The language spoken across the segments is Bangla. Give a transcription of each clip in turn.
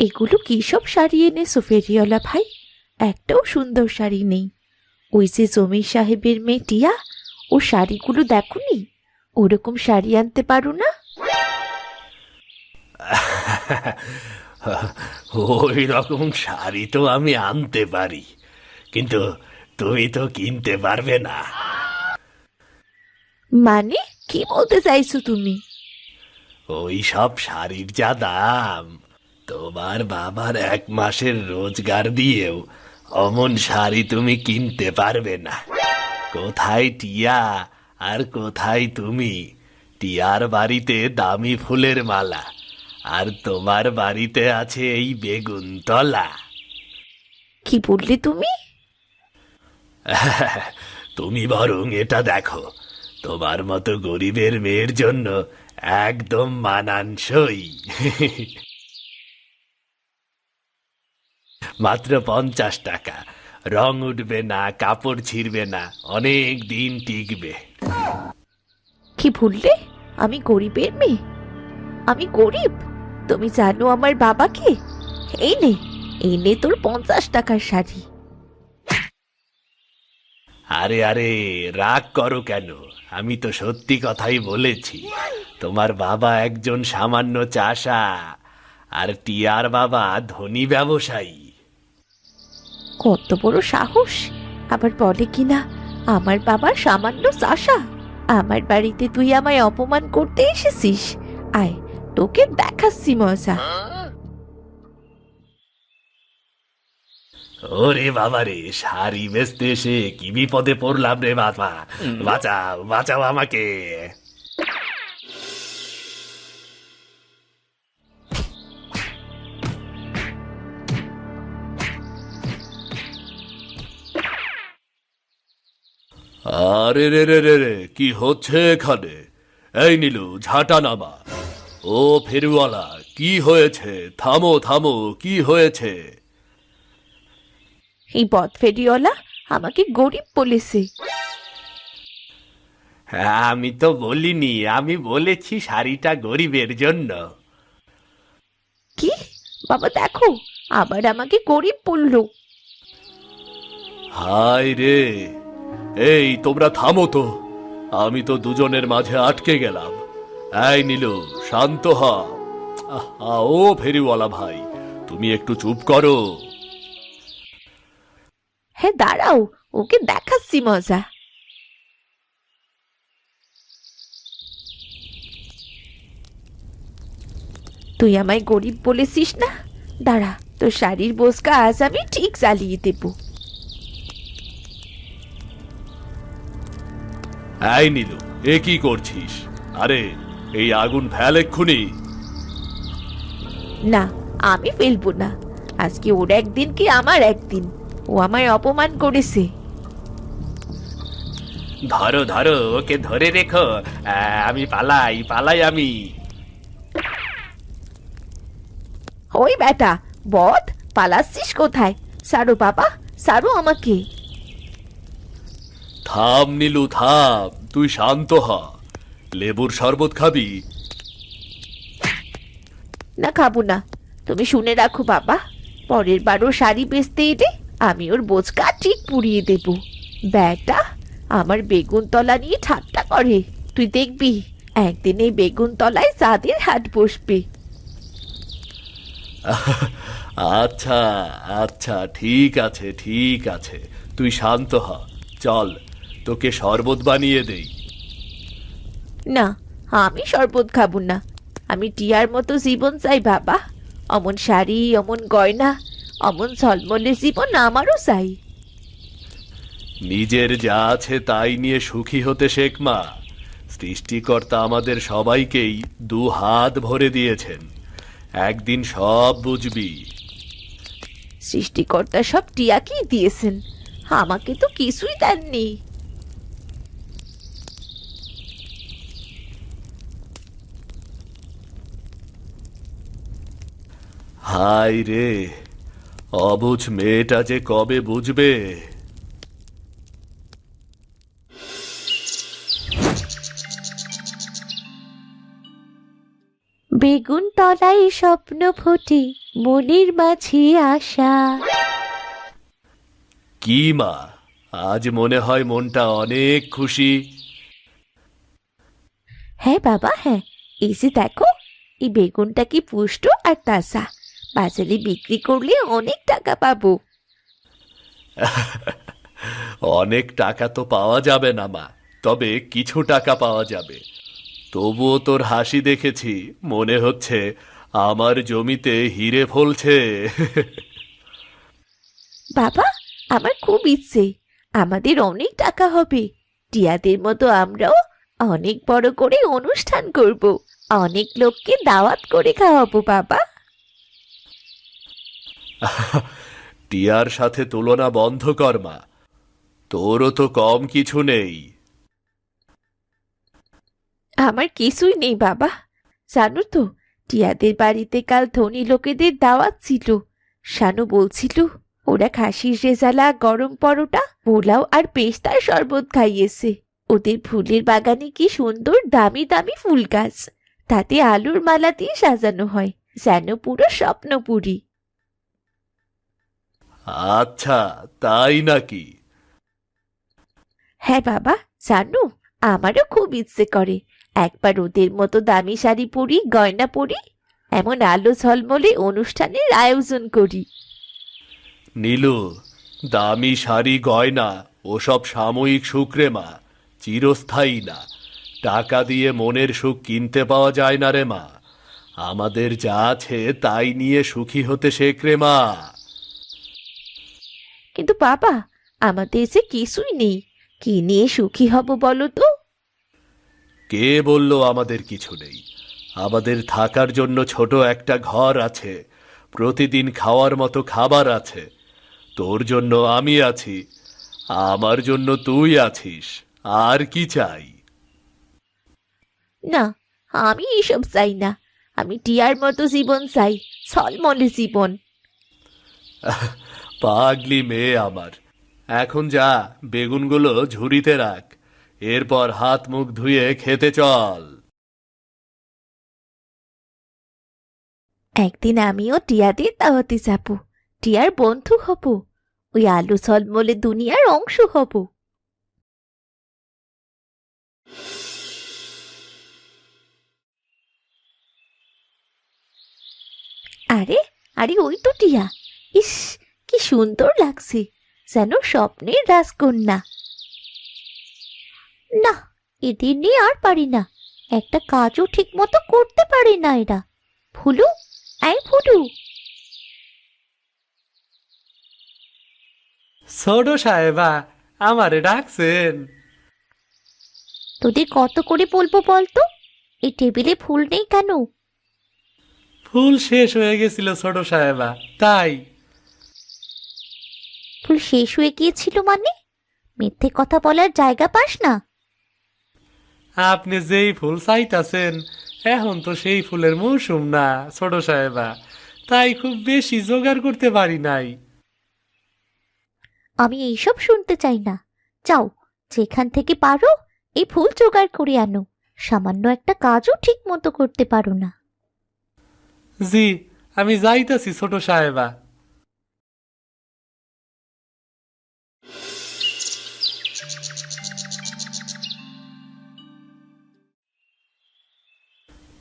এগুলো কি সব শাড়ি এনেছো ফেরিওয়ালা ভাই? একটাও সুন্দর শাড়ি নেই। ওই যে জমির সাহেবের মেয়ে টিয়া, ও শাড়িগুলো দেখোনি? ওরকম শাড়ি আনতে পারো না? ওই রকম শাড়ি তো আমি আনতে পারি, কিন্তু তুমি তো কিনতে পারবে না। মানে কি বলতে চাইছো তুমি? ওই সব শাড়ির যা দাম, তোমার বাবার 1 মাসের রোজগার দিয়েও অমন শাড়ি তুমি কিনতে পারবে না। কোথায় টিয়া আর কোথায় তুমি? টিয়ার বাড়িতে দামি ফুলের মালা, আর তোমার বাড়িতে আছে এই বেগুন তলা। কি বললে তুমি? তুমি বরং এটা দেখো, তোমার মতো গরিবের মেয়ের জন্য একদম মানানসই। মাত্র 50 টাকা, রং উঠবে না, কাপড় ছিঁড়বে না, অনেক দিন টিকবে। কি বললে? আমি গরিবের মেয়ে? আমি গরিব? তুমি জানো আমার বাবাকে? এই নে, এই নে তোর 50 টাকার শাড়ি। আরে আরে, রাগ করো কেন? আমি তো সত্যি কথাই বলেছি। তোমার বাবা একজন সামান্য চাষা, আর টিয়ার বাবা ধনী ব্যবসায়ী। কত বড় সাহস! আবার বলে কিনা আমার বাবা সামান্য চাষা। আমার বাড়িতে তুই আমায় অপমান করতে এসেছিস? আয়, তোকে দেখাচ্ছি মজা। ওরে বাবা রে, শাড়ি বেচতে এসে কি বিপদে পড়লাম রে বাবা! বাঁচাও বাঁচাও আমাকে! আরে রে রে রে রে, কি হচ্ছে এখানে? এই নীলু, ঝাঁটা নামা। ও ফেরিওয়ালা, কি হয়েছে? থামো থামো, কি হয়েছে? এই বদফেরিওয়ালা আমাকে গরিব বলেছে। হ্যাঁ, আমি তো বলিনি, আমি বলেছি শাড়িটা গরিবের জন্য। কি? বাবা দেখো, আবার আমাকে গরিব বললো। হায় রে! এই তোমরা থামো তো, আমি তো দুজনের মাঝে আটকে গেলাম। এই নীলু, শান্ত হ। ও ফেরিওয়ালা ভাই, তুমি একটু চুপ করো। হ্যাঁ দাঁড়াও, ওকে দেখাচ্ছি মজা। তুই আমায় গরিব বলেছিস না? দাঁড়া, তোর শাড়ির বোঝকা আজ আমি ঠিক জ্বালিয়ে দেব। এই নীলু, এ কি করছিস? আরে, এই আগুন ফেল এক্ষুনি। না, আমি ফেলবো না। আজকে ওর একদিন কি আমার একদিন। ও আমায় অপমান করেছে। ধরো ধরো, ওকে ধরে রেখো। আমি পালাই পালাই আমি। ওই বেটা বদ, পালাচ্ছিস কোথায়? সারো বাবা, সারো আমাকে। থাম নীলু, থাম, তুই শান্ত হ। লেবুর শরবত খাবি? না খাবো না। তুমি শুনে রাখো বাবা, পরের বারও শাড়ি বেচতে এলে আমি ওর বোঝকা ঠিক পুড়িয়ে দেব। ব্যাটা আমার বেগুন তলা নিয়ে ঠাট্টা করে। তুই দেখবি একদিন এই বেগুন তলায় চাঁদের হাট বসবে। আচ্ছা আচ্ছা, ঠিক আছে ঠিক আছে, তুই শান্ত হ। চল, তোকে শরবত বানিয়ে দেই। না, আমি শরবত খাবো না। আমি টিয়ার মতো জীবন চাই বাবা। অমন শাড়ি, অমন গয়না, অমন ঝলমলে জীবন আমারও চাই। নিজের যা আছে তাই নিয়ে সুখী হতে শেখ মা। সৃষ্টিকর্তা আমাদের সবাইকেই 2 হাত ভরে দিয়েছেন, একদিন সব বুঝবি। সৃষ্টিকর্তা সব টিয়াকেই দিয়েছেন, আমাকে তো কিছুই দেননি। হায় রে, অবুঝ মেয়েটা যে কবে বুঝবে। বেগুন তলায় স্বপ্ন ফোটে, মনের মাঝে আশা। কি মা, আজ মনে হয় মনটা অনেক খুশি। হ্যাঁ বাবা, হ্যাঁ। এই যে দেখো, এই বেগুনটা কি পুষ্ট আর তাজা। বাজারে বিক্রি করলে অনেক টাকা পাবো। অনেক টাকা তো পাওয়া যাবে না মা, তবে কিছু টাকা পাওয়া যাবে। তবুও তোর হাসি দেখেছি, মনে হচ্ছে আমার জমিতে হিরে ফলছে। বাবা, আমার খুব ইচ্ছে, আমাদের অনেক টাকা হবে। টিয়াদের মতো আমরাও অনেক বড় করে অনুষ্ঠান করব, অনেক লোককে দাওয়াত করে খাওয়াবো বাবা। টিয়ার সাথে তুলনা বন্ধ কর মা, তোরও তো কম কিছু নেই। আমার কিছুই নেই বাবা। জানো তো, টিয়াদের বাড়িতে কাল ধনী লোকেদের দাওয়াত ছিল। শানু বলছিল ওরা খাসির রেজালা, গরম পরোটা, পোলাও আর পেস্তার শরবত খাইয়েছে। ওদের ফুলের বাগানে কি সুন্দর দামি দামি ফুল গাছ, তাতে আলুর মালা দিয়ে সাজানো হয়, যেন পুরো স্বপ্নপুরী। আচ্ছা, তাই নাকি? হ্যাঁ বাবা, জানো, আমারও খুব ইচ্ছে করে একবার ওদের মতো দামি শাড়ি পরি, গয়না পরি, এমন আলো ঝলমলে অনুষ্ঠানের আয়োজন করি। নীলু, দামি শাড়ি গয়না ওসব সাময়িক সুখ রে মা, চিরস্থায়ী না। টাকা দিয়ে মনের সুখ কিনতে পাওয়া যায় না রে মা। আমাদের যা আছে তাই নিয়ে সুখী হতে শেখ রে মা। কিন্তু বাবা, আমাদের যে কিছুই নেই, কি নিয়ে সুখী হব বলো তো? কে বলল আমাদের কিছু নেই? আমাদের থাকার জন্য ছোট একটা ঘর আছে, প্রতিদিন খাওয়ার মতো খাবার আছে, তোর জন্য আমি আছি, আমার জন্য তুই আছিস, আর কি চাই? না, আমি এসব চাই না। আমি টিয়ার মতো জীবন চাই, ছলমলে জীবন। পাগলি মেয়ে আমার, এখন যা, বেগুনগুলো ঝুড়িতে রাখ, এরপর হাত মুখ ধুয়ে খেতে চল। একদিন আমিও টিয়াদের দাওয়াতে যাব, টিয়ার বন্ধু হব, ওই আলো ঝলমলে দুনিয়ার অংশ হব। আরে, আরে, ওই তো টিয়া। ইস, কি সুন্দর লাগছে, যেন স্বপ্নের রাজকন্যা। না, এদের নিয়ে আর পারি না, একটা কাজও ঠিক মতো করতে পারে না এরা। ফুলু, এই ফুলু। ছোট সাহেবা, আমারে ডাকছেন? তোদের কত করে বলবো বলতো, এই টেবিলে ফুল নেই কেন? ফুল শেষ হয়ে গেছিল ছোট সাহেবা, তাই। ফুল শেষ হয়ে গিয়েছিল মানে? মিথ্যে কথা বলার জায়গা পাস না। আপনি যেই ফুল চাইতাছেন, এখন তো সেই ফুলের মৌসুম না ছোট সাহেবা, তাই খুব বেশি জোগাড় করতে পারি নাই। আমি এইসব শুনতে চাই না। যাও, যেখান থেকে পারো এই ফুল জোগাড় করে আনো। সামান্য একটা কাজও ঠিক মতো করতে পারো না। জি, আমি যাইতাছি ছোট সাহেবা।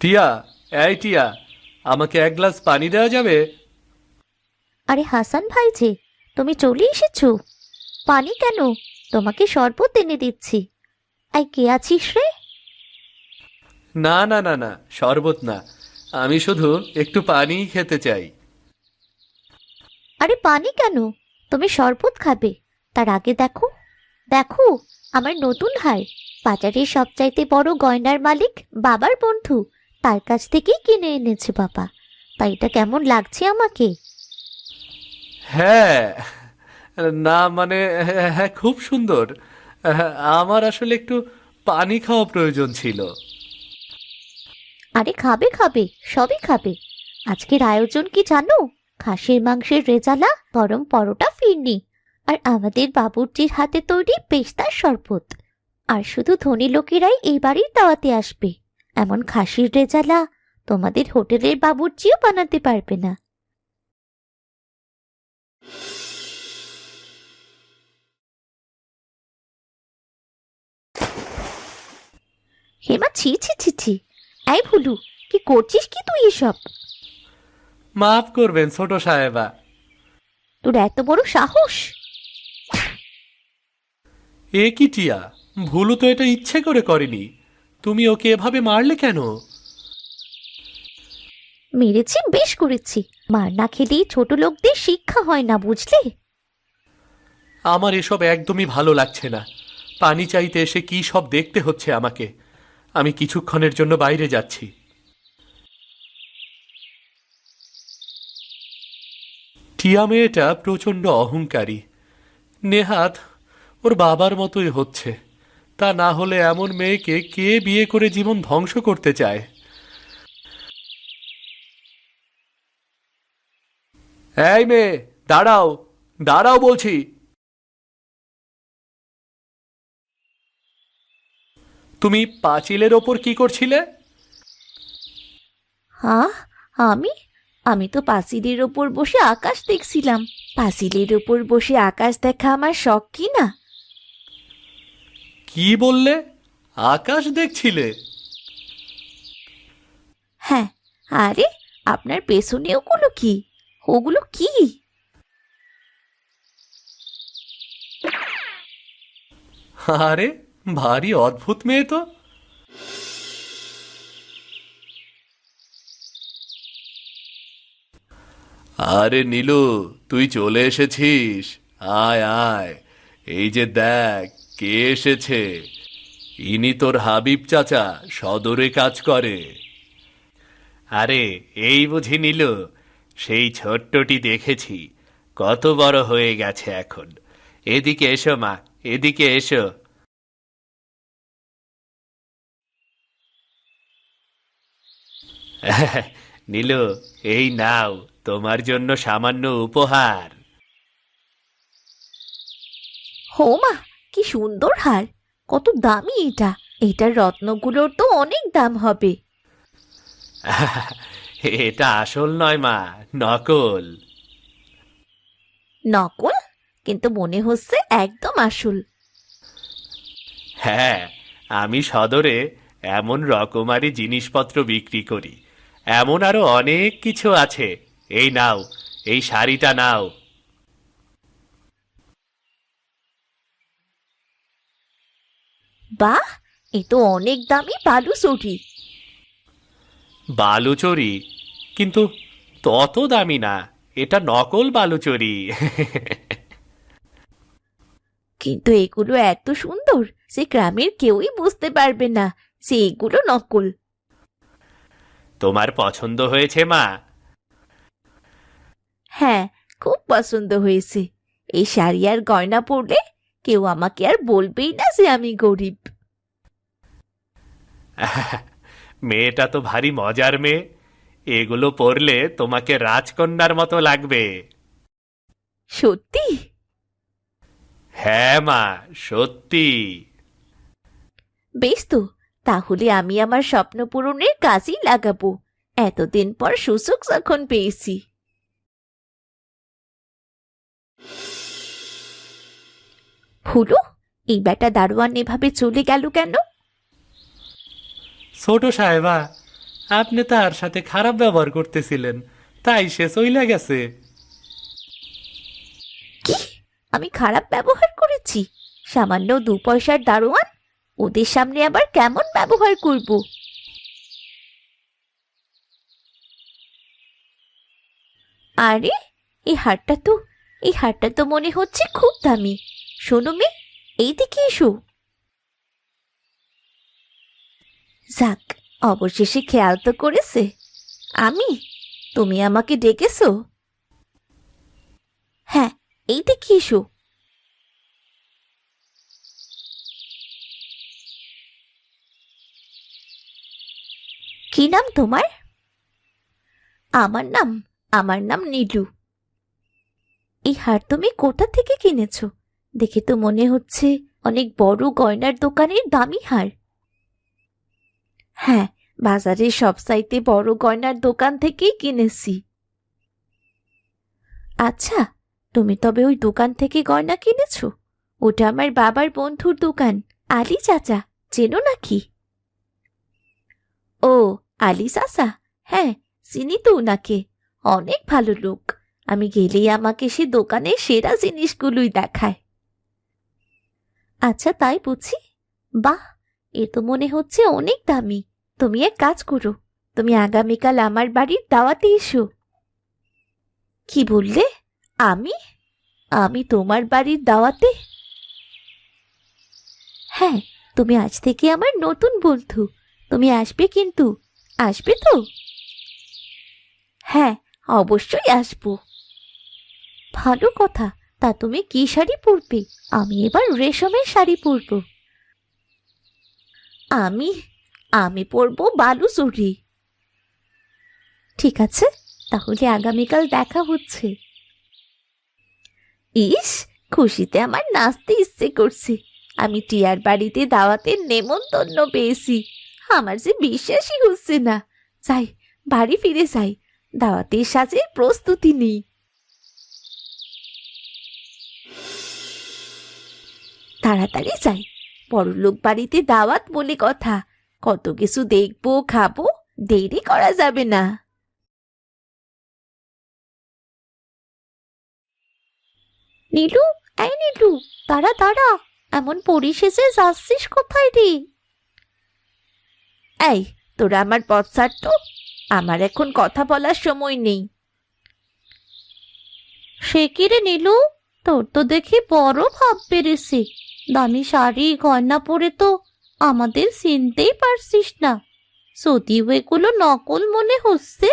টিয়া, এই টিয়া, আমাকে এক গ্লাস পানি দেওয়া যাবে? আরে হাসান ভাই যে, তুমি চলে এসেছো? পানি কেন, তোমাকে শরবত এনে দিচ্ছি। এই কে আছিস রে? না না না না, শরবত না, আমি শুধু একটু পানিই খেতে চাই। আরে পানি কেন, তুমি শরবত খাবে। তার আগে দেখো, দেখো, আমার নতুন হার, বাজারের সবচাইতে বড় গয়নার মালিক বাবার বন্ধু, তার কাছ থেকেই কিনে এনেছে বাবা। তাই এটা কেমন লাগছে আমাকে? হ্যাঁ, না মানে, হ্যাঁ খুব সুন্দর। আমার আসলে একটু পানি খাওয়া প্রয়োজন ছিল। আরে খাবে খাবে, সবই খাবে। আজকের আয়োজন কি জানো? খাসির মাংসের রেজালা, গরম পরোটা, ফিরনি, আর আমাদের বাবুর্চির হাতে তৈরি পেস্তার শরবত। আর শুধু ধনী লোকেরাই এই বাড়ির দাওয়াতে আসবে। এমন খাসির রেজালা, তোমাদের হোটেলের বাবুর্চিও বানাতে পারবে না। হেমা, ছি ছি ছি ছি। এই ভুলু, কি করছিস কি তুই এসব? মাফ করবেন ছোট সাহেবা। তোর এত বড় সাহস! এ কি টিয়া, ভুলু তো এটা ইচ্ছে করে করেনি। তুমি ওকে এভাবে মারলে কেন? মেরেছি, বেশ করেছি। মার না খেলেই ছোট লোকদের শিক্ষা হয় না, বুঝলে? আমার এসব একদমই ভালো লাগছে না। পানি চাইতে এসে কি সব দেখতে হচ্ছে আমাকে। আমি কিছুক্ষণের জন্য বাইরে যাচ্ছি। টিয়া মেয়েটা প্রচণ্ড অহংকারী। নেহাত ওর বাবার মতোই হচ্ছে। তা না হলে এমন মেয়েকে কে বিয়ে করে জীবন ধ্বংস করতে চায়? এই মেয়ে, দাঁড়াও, দাঁড়াও বলছি। তুমি পাঁচিলের ওপর কি করছিলে? হ্যাঁ, আমি আমি তো পাঁচিলের ওপর বসে আকাশ দেখছিলাম। পাঁচিলের ওপর বসে আকাশ দেখা আমার শখ কি না? কি বললে? আকাশ দেখছিলে? হ্যাঁ। আরে, আপনার পেছনে ওগুলো কি? ওগুলো কি? আরে, ভারী অদ্ভুত মেয়ে তো। আরে নীলু, তুই চলে এসেছিস। আয় আয়, এই যে দেখ কে এসেছে। ইনি তোর হাবিব চাচা, সদরে কাজ করে। আরে এই বুঝি নীলু, সেই ছোট্টটি দেখেছি, কত বড় হয়ে গেছে এখন। এদিকে এসো মা, এদিকে এসো। নীলু, এই নাও তোমার জন্য সামান্য উপহার। হো মা, কি সুন্দর হার! কত দামি এটা! এটার রত্নগুলোর তো অনেক দাম হবে। এটা আসল নয় মা, নকল। নকল? কিন্তু মনে হচ্ছে একদম আসল। হ্যাঁ, আমি সদরে এমন রকমারি জিনিসপত্র বিক্রি করি। এমন আরো অনেক কিছু আছে। এই নাও, এই শাড়িটা নাও। বাহ, এ তো অনেক দামি বালুচরি। বালুচরি? কিন্তু তত দামি না, এটা নকল বালুচরি। কিন্তু এগুলো এত সুন্দর যে গ্রামের কেউই বুঝতে পারবে না যে এগুলো নকল। তোমার পছন্দ হয়েছে মা? হ্যাঁ, খুব পছন্দ হয়েছে। এই শাড়ি আর গয়না পরলে কেউ আমাকে আর বলবেই না যে আমি গরিব। মেয়েটা তো ভারী মজার মেয়ে। এগুলো পরলে তোমাকে রাজকন্যার মতো লাগবে। সত্যি? হ্যাঁ মা, সত্যি। বেশ তো, তাহলে আমি আমার স্বপ্ন পূরণের কাজেই লাগাবো, এতদিন পর সুযোগ যখন পেয়েছি। ভুলু, এই বেটা দারোয়ান এভাবে চলে গেল কেন? ছোট সাহেবা, আপনি তার সাথে খারাপ ব্যবহার করতেছিলেন, তাই সে চইলা গেছে। কি? আমি খারাপ ব্যবহার করেছি? সামান্য 2 পয়সার দারোয়ান, ওদের সামনে আবার কেমন ব্যবহার করব? আরে, এই হারটা তো মনে হচ্ছে খুব দামি। শোনো মেয়ে, এইদিকে এসো। যাক, অবশেষে খেয়াল তো করেছে। তুমি আমাকে ডেকেছো? হ্যাঁ, এইদিকে এসো। কি নাম তোমার? আমার নাম নীলু। এই হার তুমি কোথা থেকে কিনেছো? দেখে তো মনে হচ্ছে অনেক বড় গয়নার দোকানের দামি হার। হ্যাঁ, বাজারের সবচাইতে বড় গয়নার দোকান থেকেই কিনেছি। আচ্ছা, তুমি তবে ওই দোকান থেকে গয়না কিনেছো? ওটা আমার বাবার বন্ধুর দোকান, আলী চাচা, চেনো নাকি? ও, আলী চাচা, হ্যাঁ চিনি তো ওনাকে, অনেক ভালো লোক। আমি গেলেই আমাকে সে দোকানের সেরা জিনিসগুলোই দেখায়। আচ্ছা তাই বুঝি? বাহ, এ তো মনে হচ্ছে অনেক দামি। তুমি এক কাজ করো, তুমি আগামীকাল আমার বাড়ির দাওয়াতে এসো। কি বললে? আমি আমি তোমার বাড়ির দাওয়াতে? হ্যাঁ, তুমি আজ থেকে আমার নতুন বন্ধু। তুমি আসবে কিন্তু, আসবে তো? হ্যাঁ, অবশ্যই আসবো। ভালো কথা। তা তুমি কি শাড়ি পরবে? আমি এবার রেশমের শাড়ি পরব। আমি আমি পরবো বালুচরী। ঠিক আছে, তাহলে আগামীকাল দেখা হচ্ছে। ইস, খুশিতে আমার নাচতে ইচ্ছে করছে। আমি টিয়ার বাড়িতে দাওয়াতের নেমন্তন্ন পেয়েছি। আমার যে বিশ্বাসই হচ্ছে না। যাই, বাড়ি ফিরে যাই, দাওয়াতের সাজের প্রস্তুতি নেই। তাড়াতাড়ি যাই, বড়লোক বাড়িতে দাওয়াত বলে কথা, কত কিছু দেখবো খাবো, দেরি করা যাবে না। নীলু, এই নীলু, তারা তারা, এমন পরিশেষে যাচ্ছিস কোথায় রে? এই, তোরা আমার পথ ছাড় তো, আমার এখন কথা বলার সময় নেই। সে কি রে নীলু, তোর তো দেখি বড় ভাব বেড়েছে। দামি শাড়ি গয়না পরে তো আমাদের চিনতেই পারছিস না। যদিও এগুলো নকল মনে হচ্ছে।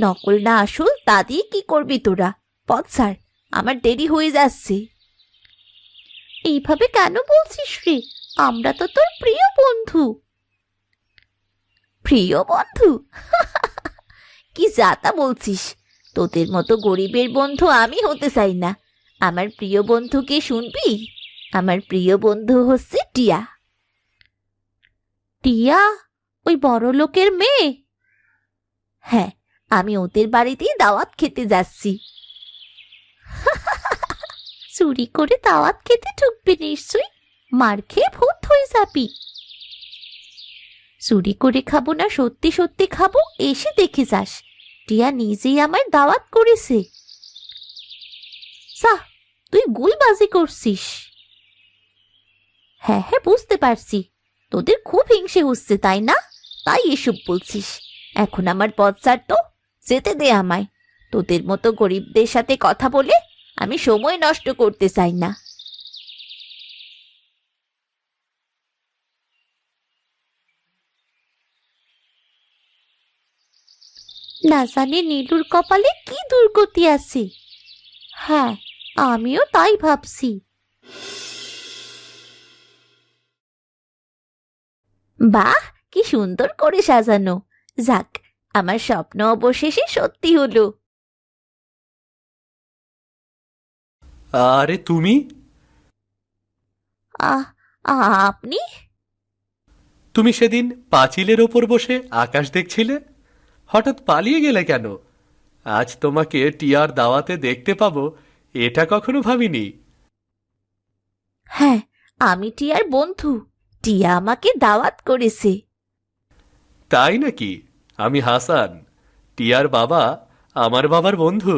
নকল না আসল তা দিয়ে কি করবি তোরা? পথ ছাড়, আমার দেরি হয়ে যাচ্ছে। এইভাবে কেন বলছিস রে? আমরা তো তোর প্রিয় বন্ধু। প্রিয় বন্ধু? কি যাতা বলছিস? তোদের মতো গরিবের বন্ধু আমি হতে চাই না। আমার প্রিয় বন্ধুকে শুনবি? আমার প্রিয় বন্ধু হচ্ছে টিয়া। টিয়া? ওই বড় লোকের মেয়ে? হ্যাঁ, আমি ওদের বাড়িতেই দাওয়াত খেতে যাচ্ছি। চুরি করে দাওয়াত খেতে ঢুকবি নিশ্চয়ই, মার খেয়ে ভূত হয়ে যাবি। চুরি করে খাবো না সত্যি সত্যি খাবো, এসে দেখে যাস। টিয়া নিজেই আমায় দাওয়াত করেছে। যা, তুই গুলবাজি করছিস। হ্যাঁ হ্যাঁ, বুঝতে পারছি, তোদের খুব হিংসে হচ্ছে তাই না? তাই এসব বলছিস। এখন আমার পথ ছাড় তো, যেতে দে আমায়। তোদের মতো গরিবদের সাথে কথা বলে আমি সময় নষ্ট করতে চাই না। না জানি নীলুর কপালে কি দুর্গতি আছে। হ্যাঁ, আমিও তাই ভাবছি। বাহ, কি সুন্দর করে সাজানো। যাক, আমার স্বপ্ন অবশেষে সত্যি হলো। আরে তুমি? আহ, আপনি? তুমি সেদিন পাঁচিলের ওপর বসে আকাশ দেখছিলে, হঠাৎ পালিয়ে গেলে কেন? আজ তোমাকে টিয়ার দাওয়াতে দেখতে পাবো এটা কখনো ভাবিনি। হ্যাঁ, আমি টিয়ার বন্ধু। টিয়া আমাকে দাওয়াত করেছে। তাই নাকি? আমি হাসান, টিয়ার বাবা, আমার বাবার বন্ধু।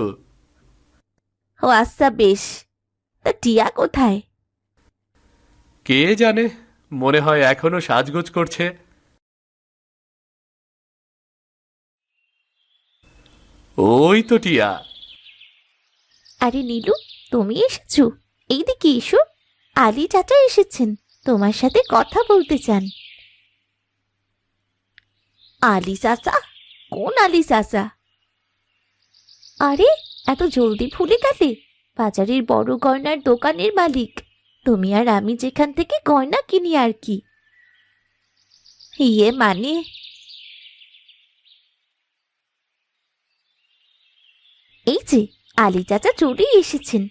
ও আচ্ছা, বেশ। তা টিয়া কোথায়? কে জানে, মনে হয় এখনো সাজগোজ করছে। ওই তো টিয়া। আরে নীলু, তুমি এসেছো? এইদিকে এসো, আলী চাচা এসেছেন, তোমার সাথে কথা বলতে চান। আলী চাচা? কোন আলী চাচা? আরে, এত জলদি ভুলে গেলে? বাজারের বড় গয়নার দোকানের মালিক। তুমি আর আমি যেখান থেকে গয়না কিনি আর কি। ইয়ে মানে, এই যে আলী চাচা চলেই এসেছেন।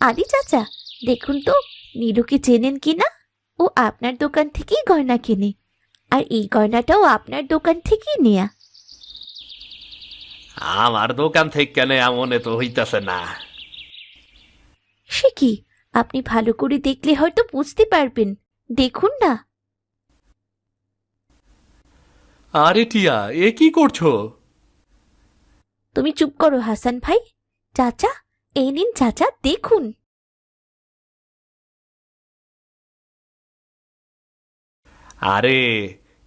আলী চাচা, দেখুন তো নীলুকে চেনেন কিনা? ও আপনার দোকান থেকেই গয়না কেনে। আর এই গয়নাটাও আপনার দোকান থেকেই নেয়া। আমার দোকান থেকে কেন এমন তো হইতাছে না। সে কি, আপনি ভালো করে দেখলে হয়তো বুঝতে পারবেন, দেখুন না। আরে টিয়া, এ কি করছো? তুমি চুপ করো হাসান ভাই। চাচা, এই নিন চাচা, দেখুন। আরে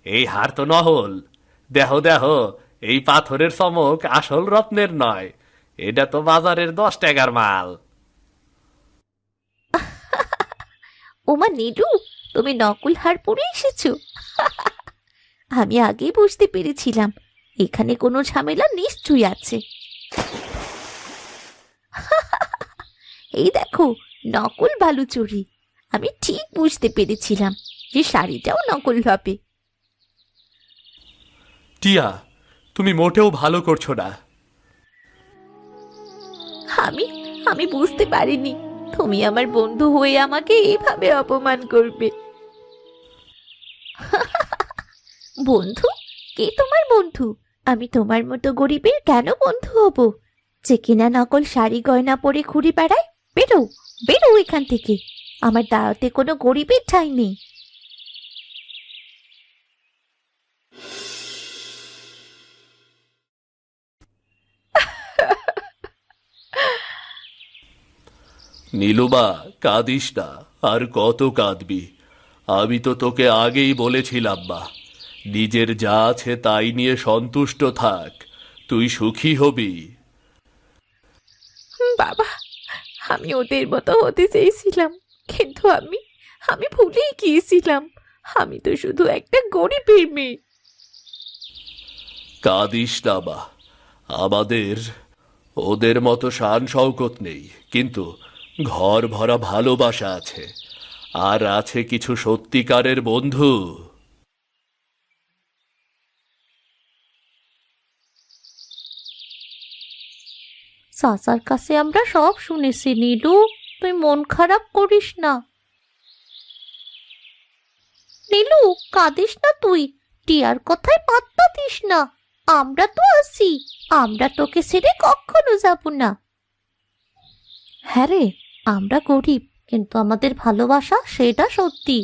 এই হার তো নহল। দেখো দেখো, এই পাথরের চমক আসল রত্নের নয়, এটা তো বাজারের 10 টাকার মাল। ওমা নীলু, তুমি নকল হার পরে এসেছো। আমি আগেই বুঝতে পেরেছিলাম এখানে কোনো ঝামেলা নিশ্চয়ই আছে। এই দেখো, নকল বালুচুরি। আমি ঠিক বুঝতে পেরেছিলাম যে শাড়িটাও নকল হবে। টিয়া, তুমি মোটেও ভালো করছো না। আমি আমি বুঝতে পারিনি তুমি আমার বন্ধু হয়ে আমাকে এইভাবে অপমান করবে। বন্ধু? কে তোমার বন্ধু? আমি তোমার মতো গরিবের কেন বন্ধু হব, যে কিনা নকল শাড়ি গয়না পরে ঘুরে বেড়ায়? বেরো, বেরো এখান থেকে। আমার দাওয়াতে কোনো গরিবের ঠাঁই নেই। নীলুবা, কাঁদিস না, আর কত কাঁদবি? আমি তো তোকে আগেই বলেছিলাম মা, নিজের যা আছে তাই নিয়ে সন্তুষ্ট থাক, তুই সুখী হবি। বাবা, আমি ওদের মতো হতে চেয়েছিলাম, কিন্তু আমি আমি ভুলেই গিয়েছিলাম। আমি তো শুধু একটা গরিবের মেয়ে। কাঁদিস না মা, আমাদের ওদের মতো শান শওকত নেই, কিন্তু ঘর ভরা ভালোবাসা আছে, আর আছে কিছু সত্যিকারের বন্ধু। চাচার কাছে আমরা সব শুনেছি নীলু, তুই মন খারাপ করিস না। নীলু, কাঁদিস না তুই, টিয়ার কথায় পাত্তা দিস না। আমরা তো আছি, আমরা তোকে ছেড়ে কখনো যাব না। হ্যাঁ রে, আমরা গরিব, কিন্তু আমাদের ভালোবাসা সেটা সত্যি।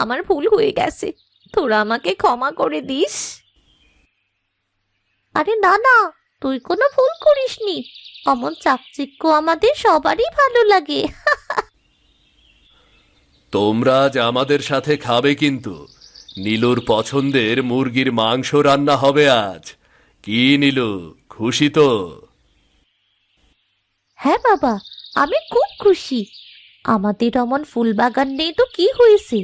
আমার ভুল হয়ে গেছে, তোরা আমাকে ক্ষমা করে দিস। আরে না না, তুই কোনো ভুল করিসনি। অমন চাকচিক্য আমাদের সবারই ভালো লাগে। তোমরা আজ আমাদের সাথে খাবে, কিন্তু নীলুর পছন্দের মুরগির মাংস রান্না হবে আজ। কি নীলু, খুশি তো? হ্যাঁ বাবা, আমি খুব খুশি। আমাদের অমন ফুল বাগান নেই তো কি হয়েছে,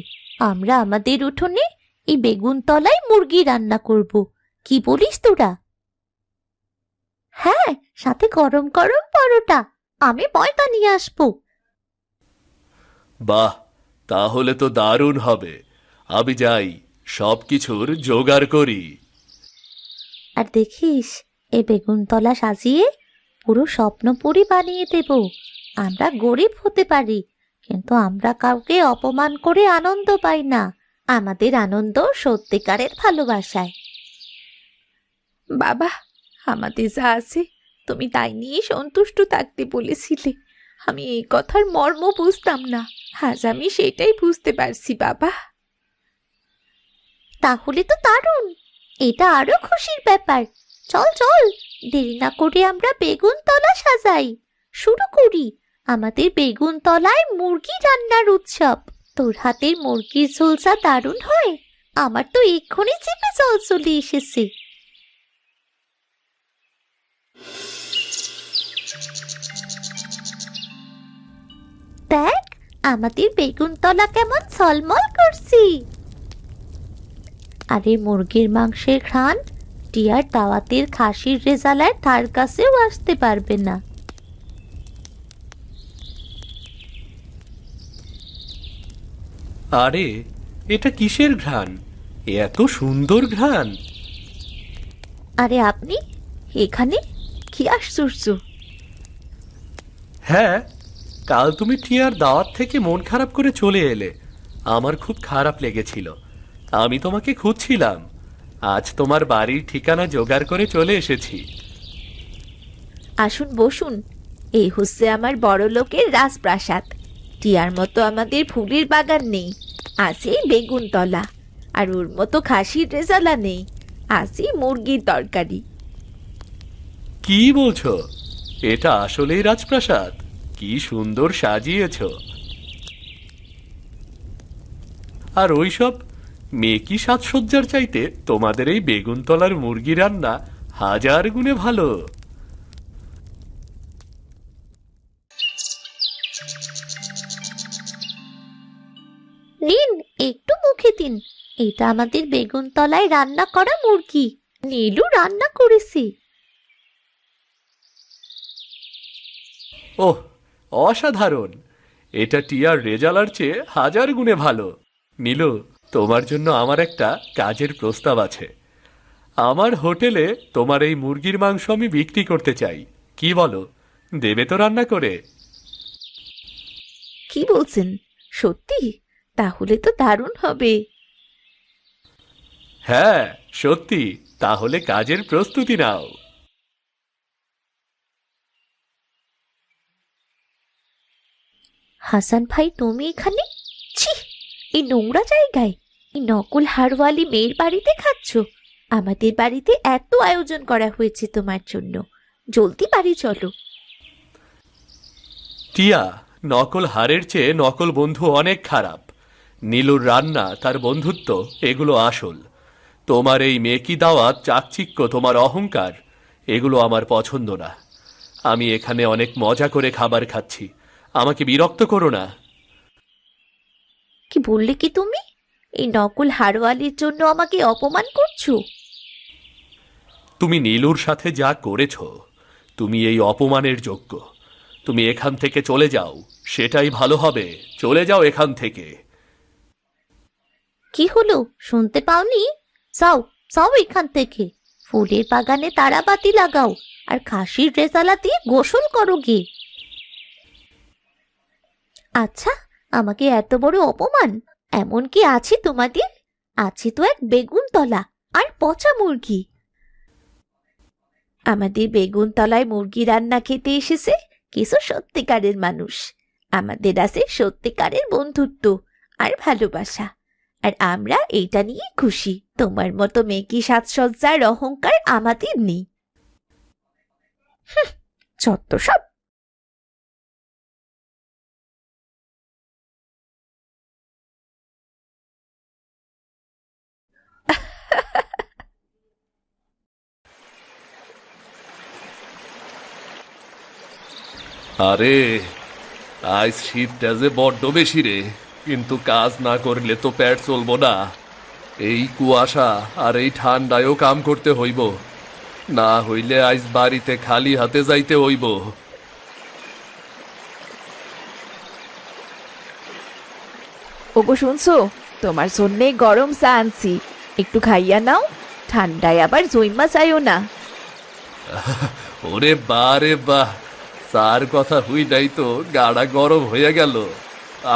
আমরা আমাদের উঠোনে এই বেগুন তলায় মুরগি রান্না করব। কি বলিস তোরা? হ্যাঁ, সাথে গরম গরম পরোটা। আমি ময়দা নিয়ে আসবো। বাহ, তাহলে তো দারুণ হবে। আমি যাই, সবকিছুর জোগাড় করি। আর দেখিস, এই বেগুনতলা সাজিয়ে পুরো স্বপ্নপুরী বানিয়ে দেব। আমরা গরিব হতে পারি, কিন্তু আমরা কাউকে অপমান করে আনন্দ পাই না। আমাদের আনন্দ সত্যিকারের ভালোবাসায়। বাবা, আমাদের যা আছে তুমি তাই নিয়ে সন্তুষ্ট থাকতে বলেছিলে। আমি এই কথার মর্ম বুঝতাম না, আজ আমি সেটাই বুঝতে পারছি বাবা। তাহলে তো দারুণ, এটা আরো খুশির ব্যাপার। চল চল, দেরি না করে আমরা বেগুনতলা সাজাই। শুরু করি আমাদের বেগুনতলায় মুরগি রান্নার উৎসব। তোর হাতের মুরগির ঝোলসা দারুণ হয়, আমার তো এক্ষুনি জিভে জল চলে এসেছে। দেখ, আমাদের বেগুনতলা কেমন ঝলমল করছি। আরে মুরগির মাংসের ঘ্রাণ টিয়ার দাওয়াতের খাসির রেজালার তার কাছেও আসতে পারবে না। আরে, এটা কিসের ঘ্রাণ? এত সুন্দর ঘ্রাণ! আরে আপনি এখানে? কি আশ্চর্য! হ্যাঁ, কাল তুমি টিয়ার দাওয়াত থেকে মন খারাপ করে চলে এলে, আমার খুব খারাপ লেগেছিল। আমি তোমাকে খুঁজছিলাম। আজ তোমার বাড়ির ঠিকানা জোগাড় করে চলে এসেছি। আসুন বসুন। এই হচ্ছে আমার বড় লোকের রাজপ্রাসাদ। টিয়ার মতো আমাদের ফুলের বাগান নেই, আছে বেগুনতলা। আর ওর মতো খাসির রেজালা নেই, আছে মুরগির তরকারি। কি বলছো? এটা আসলেই রাজপ্রাসাদ? কি সুন্দর সাজিয়েছ। আর ওইসব মেকি সাজসজ্জার চাইতে তোমাদের এই বেগুনতলার মুরগি রান্না হাজার গুণে ভালো। নিন, একটু মুখে দিন। এটা আমাদের বেগুনতলায় রান্না করা মুরগি, নীলু রান্না করেছি। ওহ, অসাধারণ! এটা টিয়ার রেজালার চেয়ে হাজার গুণে ভালো। নীলু, তোমার জন্য আমার একটা কাজের প্রস্তাব আছে। আমার হোটেলে তোমার এই মুরগির মাংস আমি বিক্রি করতে চাই। কি বলো, দেবে তো রান্না করে? কি বলছেন? সত্যি? তাহলে তো দারুণ হবে। হ্যাঁ সত্যি। তাহলে কাজের প্রস্তুতি নাও। হাসান ভাই, তুমি এখানে? ছি, এই নোংরা জায়গায় এই নকল হারওয়ালি মেয়ের বাড়িতে খাচ্ছ? আমাদের বাড়িতে এত আয়োজন করা হয়েছে তোমার জন্য, জলদি বাড়ি চলো। টিয়া, নকল হারের চেয়ে নকল বন্ধু অনেক খারাপ। নীলুর রান্না, তার বন্ধুত্ব, এগুলো আসল। তোমার এই মেকি দাওয়াত, চাকচিক্য, তোমার অহংকার, এগুলো আমার পছন্দ না। আমি এখানে অনেক মজা করে খাবার খাচ্ছি। আমাকে বিরক্ত করো না। কি বললে কি তুমি? এই নকল হারওয়ালির জন্য আমাকে অপমান করছো? তুমি নীলুর সাথে যা করেছ, তুমি এই অপমানের যোগ্য। তুমি এখান থেকে চলে যাও, সেটাই ভালো হবে। চলে যাও এখান থেকে। কি হলো, শুনতে পাওনি? যাও যাও এখান থেকে। ফুলের বাগানে তারাবাতি লাগাও আর খাসির রেজালা দিয়ে গোসল করো গে। আচ্ছা, আমাকে এত বড় অপমান এমন কি আছে তোমাদের? আছে তো এক বেগুনতলা আর পচা মুরগি। আমাদের বেগুনতলায় মুরগি রান্না খেতে এসেছে কিছু সত্যিকারের মানুষ। আমাদের আছে সত্যিকারের বন্ধুত্ব আর ভালোবাসা, আর আমরা এইটা নিয়ে খুশি। তোমার মতো মেকি সাজসজ্জার অহংকার আমাদের নেই। যত সব। আরে, আজ শীতটা যে বড্ড বেশি রে। কিন্তু কাজ না করলে তো পেট চলবো না। এই কুয়াশা আর এই ঠান্ডায়ও কাম করতে হইব, না হইলে আজ বাড়িতে খালি হাতে যাইতে হইব। ওগো শুনছো, তোমার জন্যে গরম চা আনছি, একটু খাইয়া নাও। ঠান্ডায় আবার জৈমা চাইও না। ওরে বা রে বাহ, চার কথা হুই নাই তো গাড়া গরম হয়ে গেল।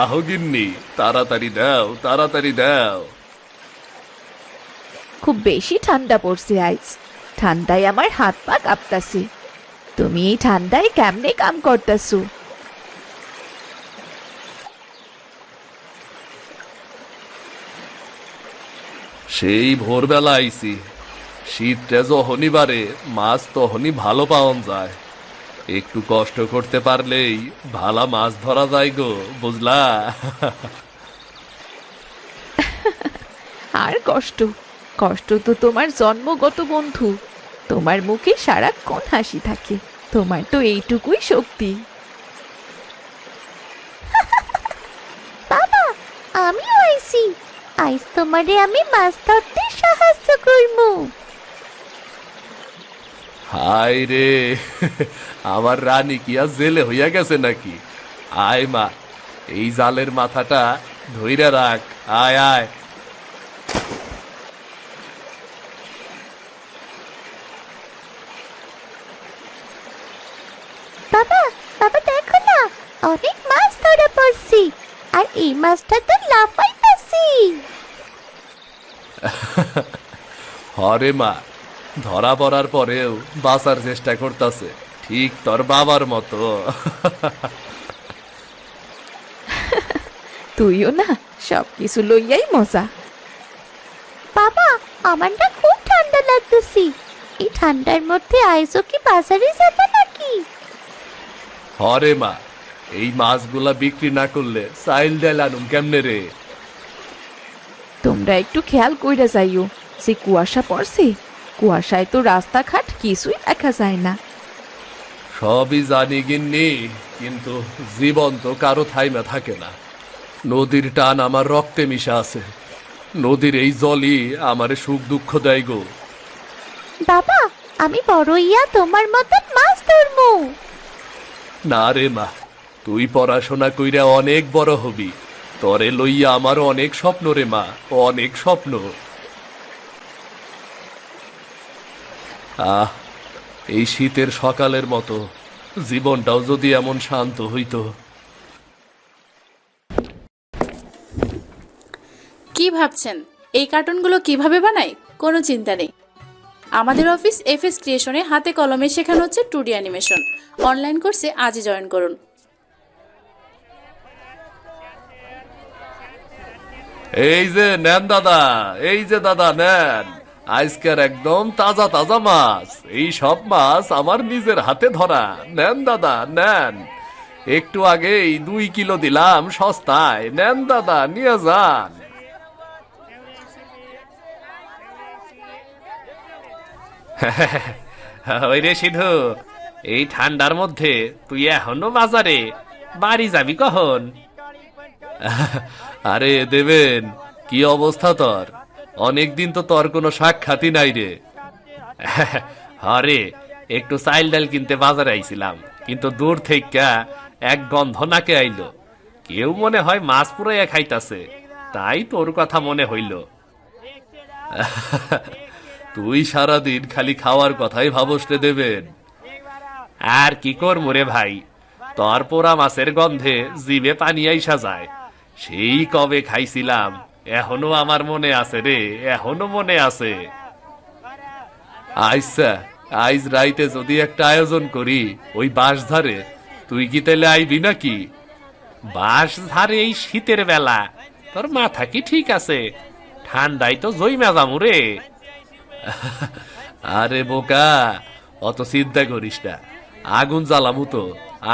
আহো গিন্নি, তাড়াতাড়ি দাও, তাড়াতাড়ি দাও। খুব বেশি ঠান্ডা পড়ছে আজ। ঠান্ডায় আমার হাত পা কাঁপতাছে। তুমি এই ঠান্ডায় কেমনে কাম করতাছো? সেই ভোরবেলা আইছি। শীতটা যখনই বাড়ে মাছ তখনই ভালো পাওয়া যায়। একটু কষ্ট করতে পারলেই ভালা মাছ ধরা যায় গো, বুঝলা? আর কষ্ট? কষ্ট তো তোমার জন্মগত বন্ধু। তোমার মুখে সারাক্ষণ হাসি থাকে। তোমার তো এইটুকুই শক্তি। বাবা, আমিও আইছি। আইস তোমারে আমি মাছ ধরতে সাহায্য করবো। হায় রে, আমার রানী কি আর জেলে হইয়া গেছে নাকি? আয় মা, এই জালের মাথাটা ধইরা রাখ। আয় আয়। বাবা, বাবা দেখো না, অনেক মাছ ধরা পড়ছি। আর এই মাছটা তো লাফাইতাছি। হরে মা, ধরা পড়ার পরেও বাঁচার চেষ্টা করতেছে, ঠিক তোর বাবার মতো। তুইও না সব কিছু লইয়াই মজা। বাবা, আমার না খুব ঠান্ডা লাগতেছি। এই ঠান্ডার মধ্যে আইসো কি বাজারে যাবে নাকি? হরে মা, এই মাছগুলা বিক্রি না করলে চাইল ডাল আনুম কেমনে রে? তোমরা একটু খেয়াল কইরা যাইও, যে কুয়াশা পড়ছে, কুয়াশায় তো রাস্তাঘাট কিছুই দেখা যায় না। সবই জানি গিন্নি, কিন্তু জীবন তো কারো থাইমা থাকে না। নদীর টান আমার রক্তে মিশা আছে। নদীর এই জলই আমারে সুখ দুঃখ দেয় গো। বাবা, আমি বড় ইয়া তোমার মতন মাছ ধরবো। না রে মা, তুই পড়াশোনা কইরা অনেক বড় হবি, তরে লইয়া আমার অনেক স্বপ্ন রে মা, অনেক স্বপ্ন। আহ, এই শীতের সকালের মতো জীবনটাও যদি এমন শান্ত হইতো। কি ভাবছেন এই কার্টুনগুলো কিভাবে বানাই? কোনো চিন্তা নেই। আমাদের অফিস এফএস ক্রিয়েশনে হাতে কলমে শেখানো হচ্ছে 2D অ্যানিমেশন। অনলাইন কোর্সে আজই জয়েন করুন। এই যে নেন দাদা, এই যে দাদা নেন, আজকের একদম তাজা তাজা মাছ। এই সব মাছ আমার নিজের হাতে ধরা। নেন দাদা নেন, একটু আগেই 2 কিলো দিলাম সস্তায়। নেন দাদা, নিয়ে যান। ওই রে সিধু, এই ঠান্ডার মধ্যে তুই এখনো বাজারে? বাড়ি যাবি কখন? আরে দেবেন, কি অবস্থা তোর? অনেকদিন তো তোর কোনো সাক্ষাৎই নাই রে। হরে, একটু চাইল ডাল কিনতে বাজারে আইছিলাম, কিন্তু দূর থেকে এক গন্ধ নাকে আইলো। কেউ মনে হয় মাছ পুরাইয়া খাইতাছে, তাই তোর কথা মনে হইল। তুই সারাদিন খালি খাওয়ার কথাই ভাবস রে দেবেন। আর কি করবো রে ভাই, তোর পোড়া মাছের গন্ধে জিভে পানি আইসা যায়। সেই কবে খাইছিলাম, এখনো আমার মনে আছে রে, এখনো মনে আছে। আইসা, আইজ রাইতে যদি একটা আয়োজন করি ওই বাঁশ ধারে, তুই কি তাইলে আইবি নাকি? বাঁশ ধারে এই শীতের বেলা? তোর মাথা কি ঠিক আছে? ঠান্ডায় তো জইমা যামু রে। আরে বোকা, অত চিন্তা করিস না। আগুন জ্বালামু তো,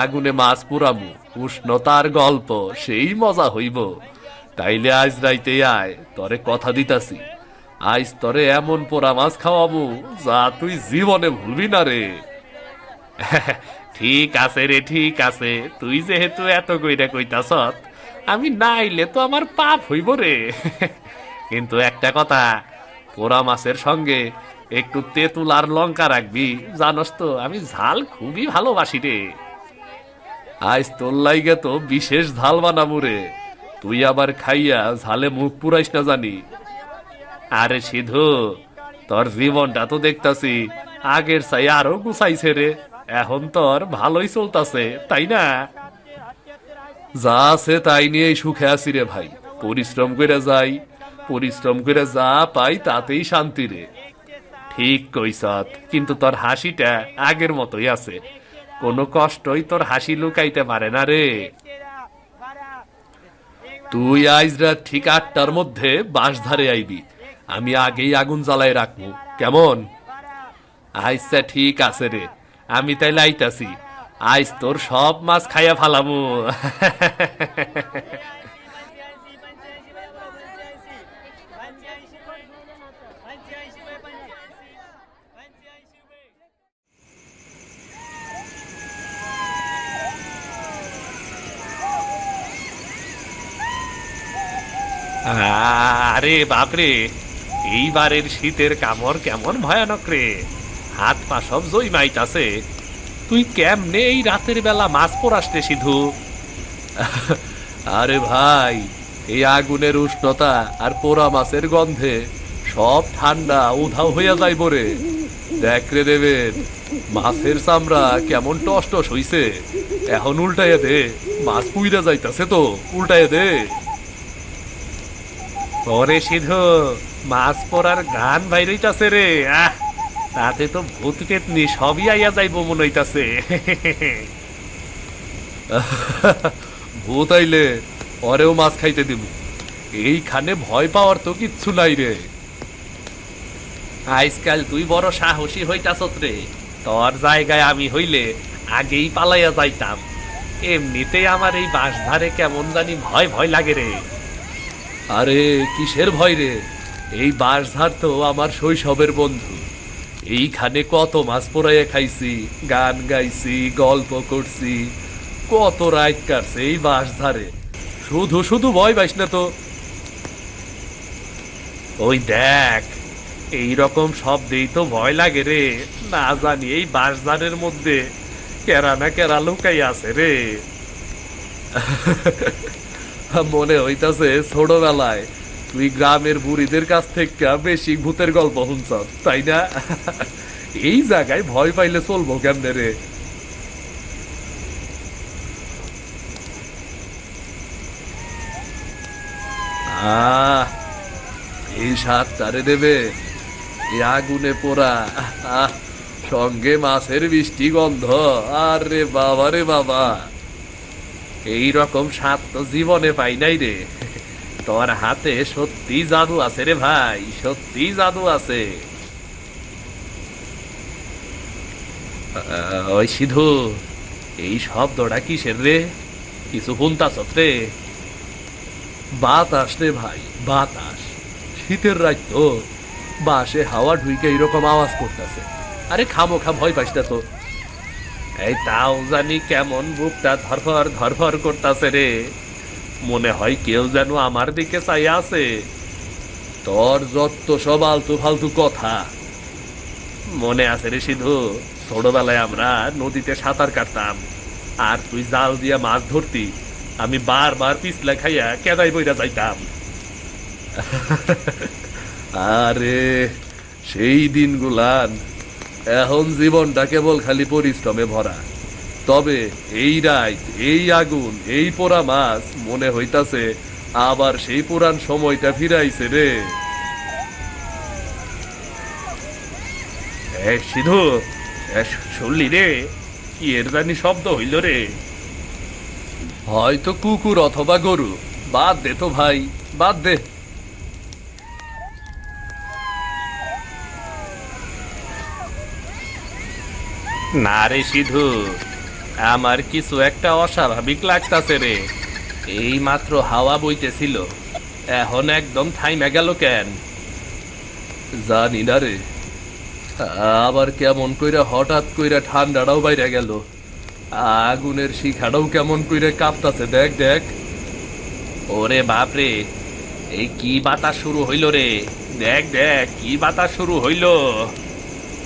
আগুনে মাছ পুরামু, উষ্ণতার গল্প, সেই মজা হইব। তাইলে আজ রাইতে আয়, তরে কথা দিতাছি। আজ তরে এমন পোড়া মাছ খাওয়ামু যা তুই জীবনে ভুলবি না রে। ঠিক আছে রে, ঠিক আছে। তুই যেহেতু এত কইরা কইতাছ, আমি না আইলে তো আমার পাপ হইব রে। কিন্তু একটা কথা, পোড়া মাছের সঙ্গে একটু তেঁতুল আর লঙ্কা রাখবি। জানস তো আমি ঝাল খুবই ভালোবাসি রে। আজ তোর লাইগে তো বিশেষ ঝাল বানামু রে। তুই আবার খাইয়া ঝালে মুখ পুরাইস না জানি। আরে সিধু, তোর জীবনটা তো দেখতাছি আগের চাই আরো গুছাইছে রে। এখন তোর ভালোই চলতাছে, তাই না? যা আছে তাই নিয়েই সুখে আছি রে ভাই। পরিশ্রম করে যাই, পরিশ্রম করে যা পাই তাতেই শান্তি রে। ঠিক কইছত, কিন্তু তোর হাসিটা আগের মতোই আছে। কোনো কষ্টই তোর হাসি লুকাইতে পারে না রে। তুই আজ রাত ঠিক 8টার মধ্যে বাঁশ ধারে আইবি। আমি আগেই আগুন জ্বালাই রাখবো, কেমন? আইসা ঠিক আছে রে, আমি তাইলে আইতাছি। আইস তোর সব মাছ খাইয়া ফালামু। আরে বাপরে, এইবারের শীতের কামড় কেমন ভয়ানক রে। হাত পা সব জইমাইতাছে। তুই কেমনে এই রাতের বেলা মাছ পোড়াস রে সিধু? আরে ভাই, এই আগুনের উষ্ণতা আর পোড়া মাছের গন্ধে সব ঠান্ডা উধাও হইয়া যাইব রে। দেখ রে দেবেন, মাছের চামড়া কেমন টস টস হইছে। এখন উল্টাইয়া দে, মাছ পুইরা যাইতাছে তো, উল্টাইয়া দে। ওরে সিধু, মাছ পড়ার গান বাইরইতাছে রে। তাতে তো ভূত পেতনি সবই আইয়া যাইব মনে হইতাছে। ভূত আইলে পরেও মাছ খাইতে দিব, এইখানে ভয় পাওয়ার তো কিচ্ছু নাই রে। আজকাল তুই বড় সাহসী হইতাছত রে। তোর জায়গায় আমি হইলে আগেই পালাইয়া যাইতাম। এমনিতেই আমার এই বাঁশঝাড়ে কেমন জানি ভয় ভয় লাগে রে। আরে কিসের ভয় রে, এই বাঁশঝাড় তো আমার শৈশবের বন্ধু। এইখানে কত মাছ পোড়াইয়া খাইছি, গান গাইছি, গল্প করছি, কত রাত কাটছে এই বাঁশঝাড়ে। শুধু শুধু ভয় পাইস না তো। ওই দেখ, এইরকম শব্দেই তো ভয় লাগে রে। না জানি এই বাঁশঝাড়ের মধ্যে কেরা না কেরা লুকাই আছে রে। মনে হইতাছে ছোটবেলায় তুই গ্রামের বুড়িদের কাছ থেকে বেশি ভূতের গল্প শুনছ, তাই না? এই জায়গায় ভয় পাইলে চলবো কেমনে রে? এই স্বাদ তারে দেবে, এই আগুনে পোড়া, সঙ্গে মাছের মিষ্টি গন্ধ। আরে বাবা রে বাবা, এই রকম স্বাদ তো জীবনে পাই নাই রে। তোর হাতে সত্যি জাদু আছে রে ভাই, সত্যি জাদু আছে। ওই সিধু, এই শব্দটা কিসের রে? কিছু শুনতাছত রে? বাতাস রে ভাই, বাতাস। শীতের রাত তো, বাসে হাওয়া ঢুইকে এইরকম আওয়াজ করতেছে। আরে খামোখা ভয় পাইস না তো। এই তাও জানি কেমন বুকটা ধরফর ধরফর করতাছে রে। মনে হয় কেউ যেন আমার দিকে চাই আছে। তোর যত সব আলতু ফালতু কথা। মনে আছে রে সিধু, ছোটবেলায় আমরা নদীতে সাঁতার কাটতাম, আর তুই জাল দিয়া মাছ ধরতি। আমি বারবার পিছলা খাইয়া কেদাই বইরা যাইতাম। আরে সেই দিনগুলান। এখন জীবনটা কেবল খালি পরিশ্রমে ভরা। তবে এই রাত, এই আগুন, এই পোড়া মাছ, মনে হইতাছে আবার সেই পুরান সময়টা ফিরাইছে রে। সিধু, শুনলি রে? কি এর জানি শব্দ হইল রে? হয়তো কুকুর অথবা গরু। বাদ দে তো ভাই, বাদ দে। না রে সিধু, আমার কিছু একটা অস্বাভাবিক লাগতাছে রে। এই মাত্র হাওয়া বইতেছিল, এখন একদম থাইমা গেল কেন? জানি না রে, আবার কেমন কইরা হঠাৎ কইরা ঠান্ডাটাও বাইরে গেল। আগুনের শিখাটাও কেমন কইরা কাঁপতাছে, দেখ দেখ। ওরে বাপরে, এই কি বাতাস শুরু হইল রে? দেখ দেখ, কি বাতাস শুরু হইল।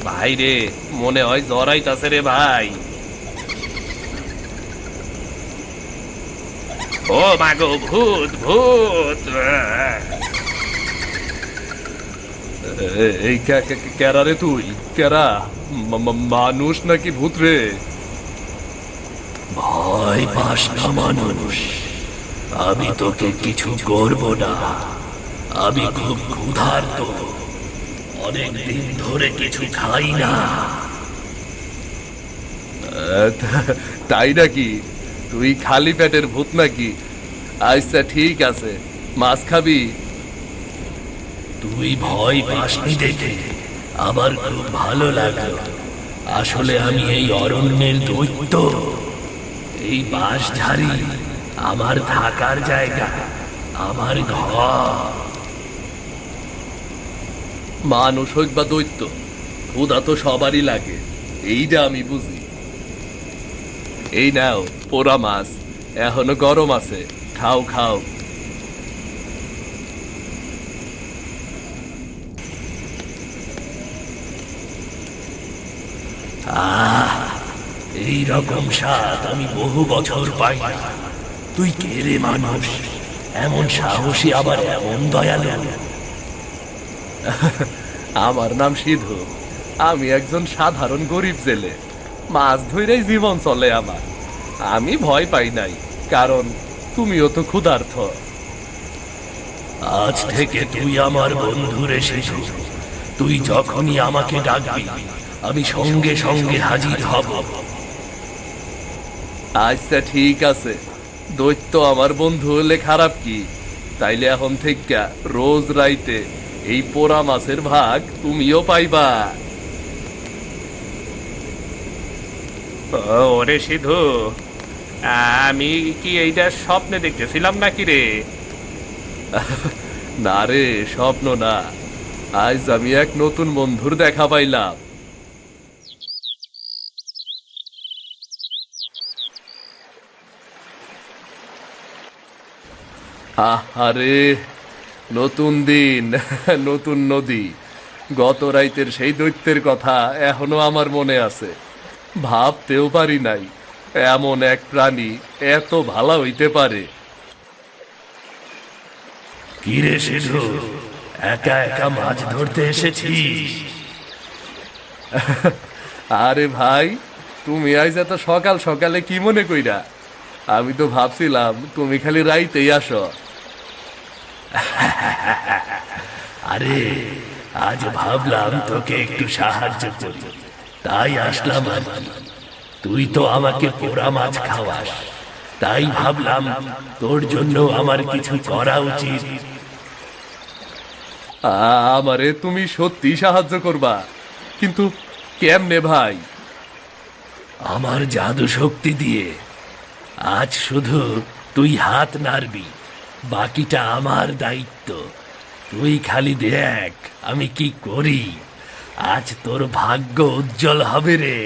ভাই রে, মনে হয় জ্বর আইতাছে রে ভাই। ও মাগো, ভূত ভূত! এই কেরা রে তুই? কেরা? মানুষ নাকি ভূত রে? ভয় পাস না মানুষ, আমি তোকে কিছু করব না। আমি খুব ক্ষুধার্ত, অনেকদিন ধরে কিছু খাই না। তাই নাকি? তুই খালি পেটের ভূত নাকি? আচ্ছা ঠিক আছে, মাছ খাবি? তুই ভয় পাসনি দেখে আমার খুব ভালো লাগলো। আসলে আমি এই অরণ্যের দৈত্য। এই বাঁশঝাড়ি আমার থাকার জায়গা, আমার ঘর। মানুষ হোক বা দৈত্য, ক্ষুধা তো সবারই লাগে, এইটা আমি বুঝি। এই নাও পোড়া মাছ, এখনো গরম আছে, খাও খাও। এই রকম স্বাদ আমি বহু বছর পাই না। তুই কে রে মানুষ? এমন সাহসী আবার এমন দয়ালু? আমার নাম সিধু। আমি একজন সাধারণ গরিব জেলে। মাছ ধরেই জীবন চলে আমার। আমি ভয় পাই নাই, কারণ তুমিও তো ক্ষুধার্ত। আজ থেকে তুই আমার বন্ধু রে শিশু। তুই যখনই আমাকে ডাকবি আমি সঙ্গে সঙ্গে হাজির হব। আচ্ছা ঠিক আছে, দৈত্য আমার বন্ধু হলে খারাপ কি? তাইলে এখন থেকে রোজ রাইতে এই পোড়া মাছের ভাগ তুমিও পাইবা। ওরে সিধু, আমি কি এইটা স্বপ্নে দেখতেছিলাম নাকি রে? না রে, স্বপ্ন না, আজ আমি এক নতুন বন্ধুর দেখা পাইলাম। আরে নতুন দিন, নতুন নদী। গত রাইতের সেই দৈত্যের কথা এখনো আমার মনে আছে। ভাবতেও পারি নাই এমন এক প্রাণী এত ভালো হইতে পারে। কি রে সিধু, একা একা মাছ ধরতে এসেছিস? আরে ভাই, তুমি আজ এত সকাল সকালে কি মনে কইরা? আমি তো ভাবছিলাম তুমি খালি রাইতেই আসো। আরে আজ ভাবলাম তোকে একটু সাহায্য করি, তাই আসলাম আর কি। তুই তো আমাকে পোড়া মাছ খাওয়াস, তাই ভাবলাম তোর জন্য আমার কিছু করা উচিত। আমারে তুমি সত্যি সাহায্য করবা, কিন্তু কেমনে ভাই? আমার জাদু শক্তি দিয়ে। আজ শুধু তুই হাত নাড়বি, বাকিটা আমার দায়িত্ব। তুই খালি দেখ আমি কি করি। আজ তোর ভাগ্য উজ্জ্বল হবে রে।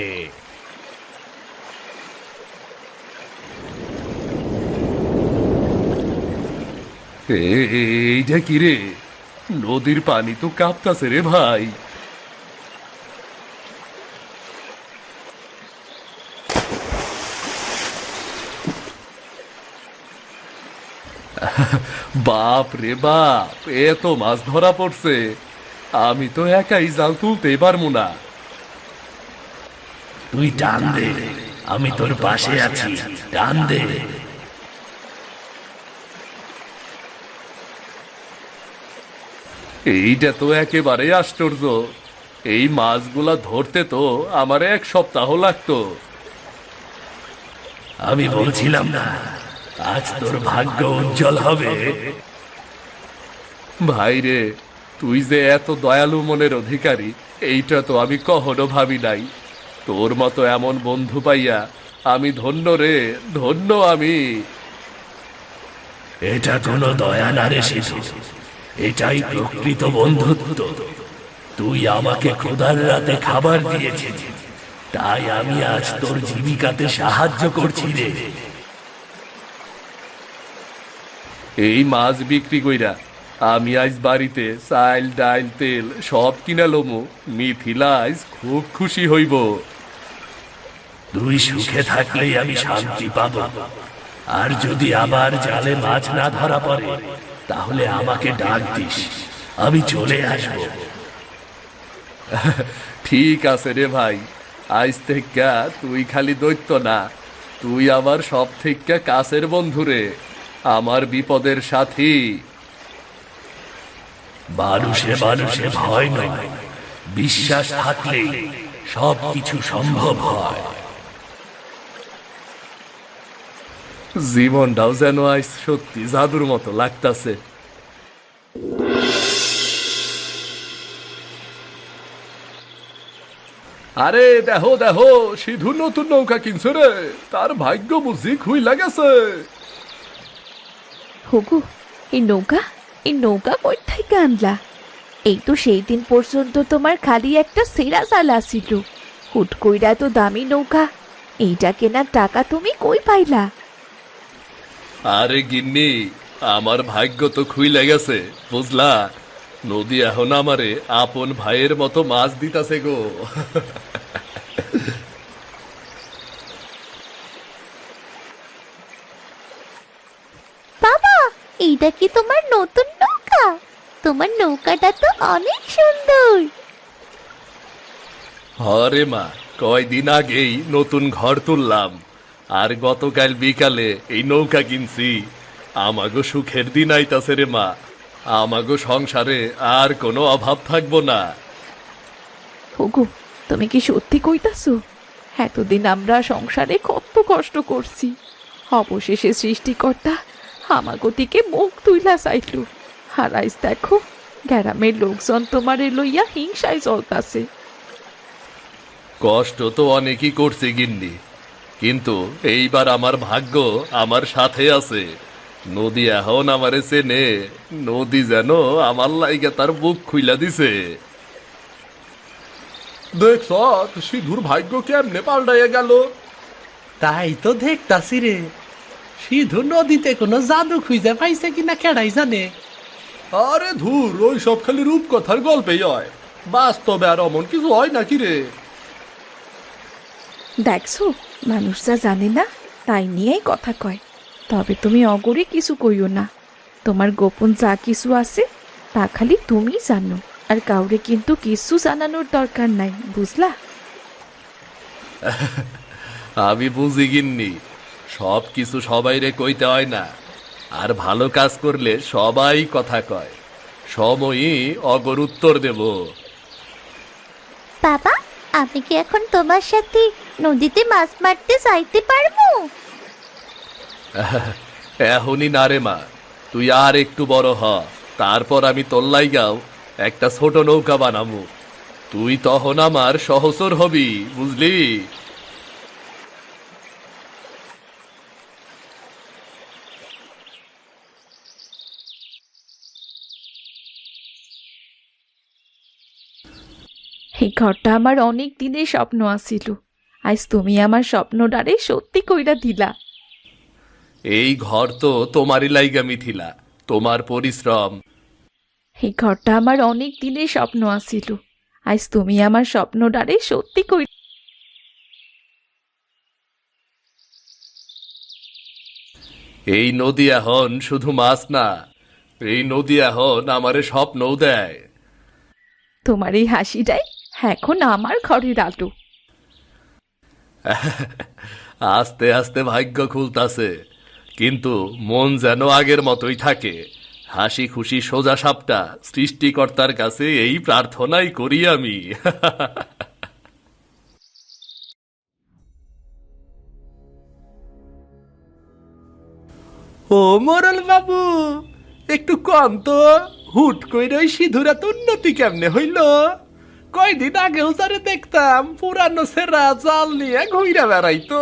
এইটা কি রে? নদীর পানি তো কাঁপতাছে রে ভাই। বাপ রে বাপ, এত মাছ ধরা পড়ছে, আমি তো একাই জাল তুলতেই পারবো না। তুই টান দে, আমি তোর পাশে আছি, টান দে। এইটা তো একেবারে আশ্চর্য। এই মাছগুলা ধরতে তো আমার 1 সপ্তাহ লাগতো। আমি বলছিলাম না আজ তোর ভাগ্য উজ্জ্বল হবে। ভাই রে, তুই যে এত দয়ালু মনের অধিকারী, এইটা তো আমি কখনো ভাবি নাই। তোর মতো এমন বন্ধু পাইয়া আমি ধন্য রে, ধন্য আমি। এটা কোনো দয়া না রে শিশু, এটাই প্রকৃত বন্ধুত্ব। তুই আমাকে ক্ষুধার রাতে খাবার দিয়েছিস, তাই আমি আজ তোর জীবিকাতে সাহায্য করছি রে। এই মাছ বিক্রি কইরা আমি আজ বাড়িতে চাল ডাল তেল সব কিনা লমু। মিথিলা আজ খুব খুশি হইব। তুই সুখে থাকলেই আমি শান্তি পাব। আর যদি আবার জালে মাছ না ধরা পড়ে তাহলে আমাকে ডাক দিস, আমি চলে আসব। ঠিক আছে রে ভাই, আজ থেকে তুই খালি দৈত্য না, তুই আমার সব থেকে কাছের বন্ধু রে, আমার বিপদের সাথী। মানুষে মানুষে ভয় নয়, বিশ্বাস থাকলে সব কিছু সম্ভব হয়। জীবনটাও যেন আজ সত্যি জাদুর মতো লাগতাছে। আরে দেখো দেখো, সিধু নতুন নৌকা কিনছে রে, তার ভাগ্য বুঝি খুইলা গেছে। হুগু, এই নৌকা কই থেকে আনলা? এই তো সেই দিন পর্যন্ত তোমার খালি একটা সেরা জাল আসিল, হুট কইরা তো দামি নৌকা। এইটা কেনার টাকা তুমি কই পাইলা? আরে গিন্নি, আমার ভাগ্য তো খুইলা গেছে বুঝলা। নদী এখন আমারে আপন ভাইয়ের মতো মাছ দিতাছে গো। বাবা, এইটা কি তোমার নতুন নৌকা? তোমার নৌকাটা তো অনেক সুন্দর। আরে মা, কয়দিন আগেই নতুন ঘর তুললাম, আর গতকাল বিকালে এই নৌকা কিনছি। আমাগো সুখের দিন আইতাছে রে মা। আমাগো সংসারে আর কোনো অভাব থাকবো না। ওগো, তুমি কি সত্যি কইতাছো? এতদিন আমরা সংসারে কত কষ্ট করছি, অবশেষে সৃষ্টিকর্তা আমাগো দিকে মুখ তুইলা চাইল। আর আইজ দেখো গ্রামের লোকজন তোমারে লইয়া হিংসায় চলতাছে। কষ্ট তো অনেকই করছি গিন্নি, কিন্তু এইবার আমার ভাগ্য আমার সাথে আছে। নদী এখন আমারে চেনে, নদী যেন আমার লাইগা তার বুক খুইলা দিছে। দেখছ সিধুর ভাগ্য কেমনে পাল্টাইয়া গেল। তাই তো দেখতাছি রে, সিধু নদীতে কোনো জাদু খুঁজে পাইছে কিনা কেডাই জানে। আরে ধুর, ওই সব খালি রূপকথার গল্পেই হয়, বাস্তবে আর অমন কিছু হয় নাকি রে। দেখছো, মানুষ যা জানে না তাই নিয়েই কথা কয়। তবে তুমি অগরে কিছু কইও না, তোমার গোপন যা কিছু আছে তা খালি তুমি জানো, আর কাউরে কিন্তু কিছু জানানোর দরকার নাই, বুঝলা? আমি বুঝি গিন্নি, সব কিছু সবাইরে কইতে হয় না, আর ভালো কাজ করলে সবাই কথা কয়, সময়ই অগর উত্তর দেব। বাবা, আমি কি এখন তোমার সাথে নদীতে মাছ মারতে যাইতে পারবো? এখনই না রে মা, তুই আর একটু বড় হ, তারপর আমি তোর লাইগাও একটা ছোট নৌকা বানাবো। তুই তখন আমার সহচর হবি, বুঝলি? এই ঘরটা আমার অনেক দিনের স্বপ্ন আছিল, আজ তুমি আমার স্বপ্নটারে সত্যি কইরা দিলা। এই ঘর তো তোমারই লাইগা মিথিলা, তোমার পরিশ্রম। এই ঘরটা আমার অনেক দিনের স্বপ্ন আছিল, আজ তুমি আমার স্বপ্নটারে সত্যি কই। এই নদী এখন শুধু মাছ না, এই নদী এখন আমারে স্বপ্নও দেয়। তোমার এই হাসিটাই এখন আমার ঘরের আলো। আস্তে আস্তে ভাগ্য খুলতাছে, কিন্তু মন যেন আগের মতোই থাকে। হাসি খুশি সোজা সাপটা সৃষ্টিকর্তার কাছে এই প্রার্থনাই করি আমি। ও মোরল বাবু, একটু কম তো, হুট কইরে ওই সিধুর এত উন্নতি কেমনে হইল? কয়দিন আগেও যারে দেখতাম পুরানো সেরা জাল নিয়ে ঘুইরা বেড়াইতো,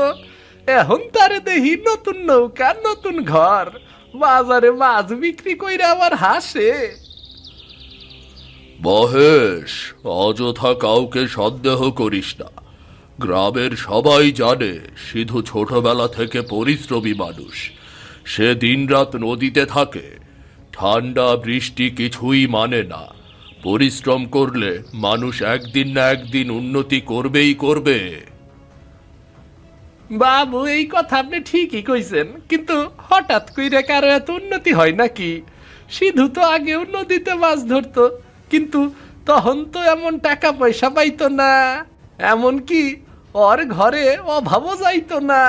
এখন তারে দেখি নতুন নৌকা, নতুন ঘর, বাজারে মাছ বিক্রি কইরা আবার হাসে। মহেশ, অযথা কাউকে সন্দেহ করিস না। গ্রামের সবাই জানে সিধু ছোটবেলা থেকে পরিশ্রমী মানুষ। সে দিনরাত নদীতে থাকে, ঠান্ডা বৃষ্টি কিছুই মানে না। পরিশ্রম করলে মানুষ একদিন না একদিন উন্নতি করবেই করবে। বাবু, এই কথা আপনি ঠিকই কইছেন, কিন্তু হঠাৎ কইরে কারো এত উন্নতি হয় নাকি? সিধু তো আগেও নদীতে মাছ ধরতো, কিন্তু তখন তো এমন টাকা পয়সা পাইতো না, এমনকি ওর ঘরে অভাবও যাইতো না।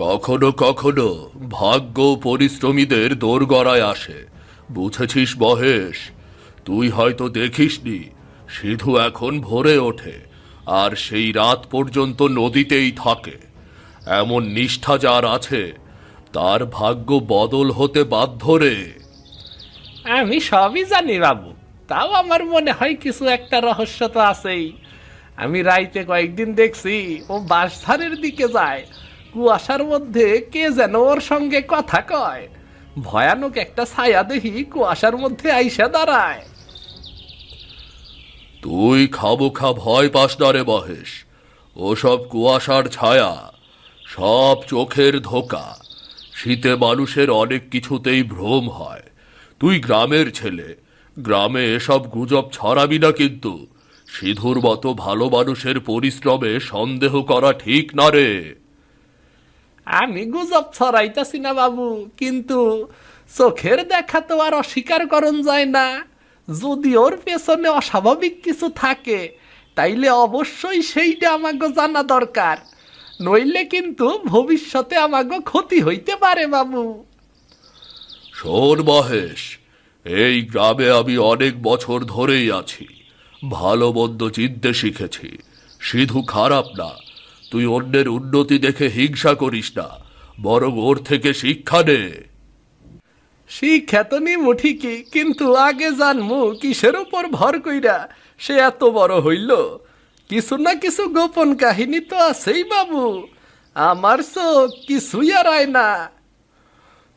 কখনো কখনো ভাগ্য পরিশ্রমীদের দোরগড়ায় আসে, বুঝেছিস মহেশ? তুই হয়তো দেখিসনি, সিধু এখন ভোরে ওঠে আর সেই রাত পর্যন্ত নদীতেই থাকে। এমন নিষ্ঠা যার আছে, তার ভাগ্য বদল হতে বাধ্য রে। আমি সবই জানি বাবু, তাও আমার মনে হয় কিছু একটা রহস্য তো আছেই। আমি রাইতে কয়েকদিন দেখছি ও বাঁশঝাড়ের দিকে যায়, কুয়াশার মধ্যে কে যেন ওর সঙ্গে কথা কয়। ভয়ানক একটা ছায়া দেখি কুয়াশার মধ্যে আইসা দাঁড়ায়। তুই খাবোখা ভয় পাস না রে মহেশ, ওসব কুয়াশার ছায়া, সব চোখের ধোকা। শীতে মানুষের অনেক কিছুতেই ভ্রম হয়। তুই গ্রামের ছেলে, গ্রামে এসব গুজব ছড়াবি না কিন্তু। সিধুর মতো ভালো মানুষের পরিশ্রমে সন্দেহ করা ঠিক না রে। আমি গুজব ছড়াইতাছি না বাবু, কিন্তু চোখের দেখা তো আর অস্বীকার করণ যায় না। যদি ওর পেছনে অস্বাভাবিক কিছু থাকে, তাইলে অবশ্যই সেইটা আমাকে জানা দরকার, নইলে কিন্তু ভবিষ্যতে আমাকে ক্ষতি হইতে পারে বাবু। শোন মহেশ, এই গ্রামে আমি অনেক বছর ধরেই আছি, ভালো মন্দ চিনতে শিখেছি। সিধু খারাপ না, তুই অন্যের উন্নতি দেখে হিংসা করিস না, বরং ওর থেকে শিক্ষা নে। শিক্ষা তো নিমু ঠিকই, কিন্তু আগে জানমু কিসের উপর ভর কইরা সে এত বড় হইল। কিছু না কিছু গোপন কাহিনী তো আছেই বাবু, আমার চোখ কিছুই আড়ায় না।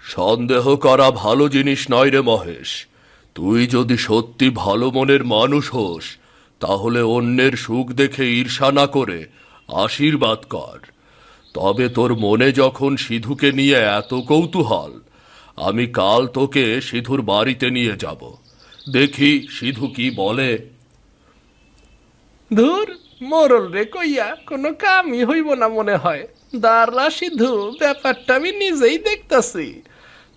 সন্দেহ করা ভালো জিনিস নয় রে মহেশ। তুই যদি সত্যি ভালো মনের মানুষ হোস, তাহলে অন্যের সুখ দেখে ঈর্ষা না করে আশীর্বাদ কর। তবে তোর মনে যখন সিধুকে নিয়ে এত কৌতূহল, আমি কাল তোকে সিধুর বাড়িতে নিয়ে যাব। দেখি সিধু কি বলে। ধুর, মোরল রে কইয়া কোনো কামই হইব না মনে হয়। দাঁড়া সিধু, ব্যাপারটা আমি নিজেই দেখতাছি।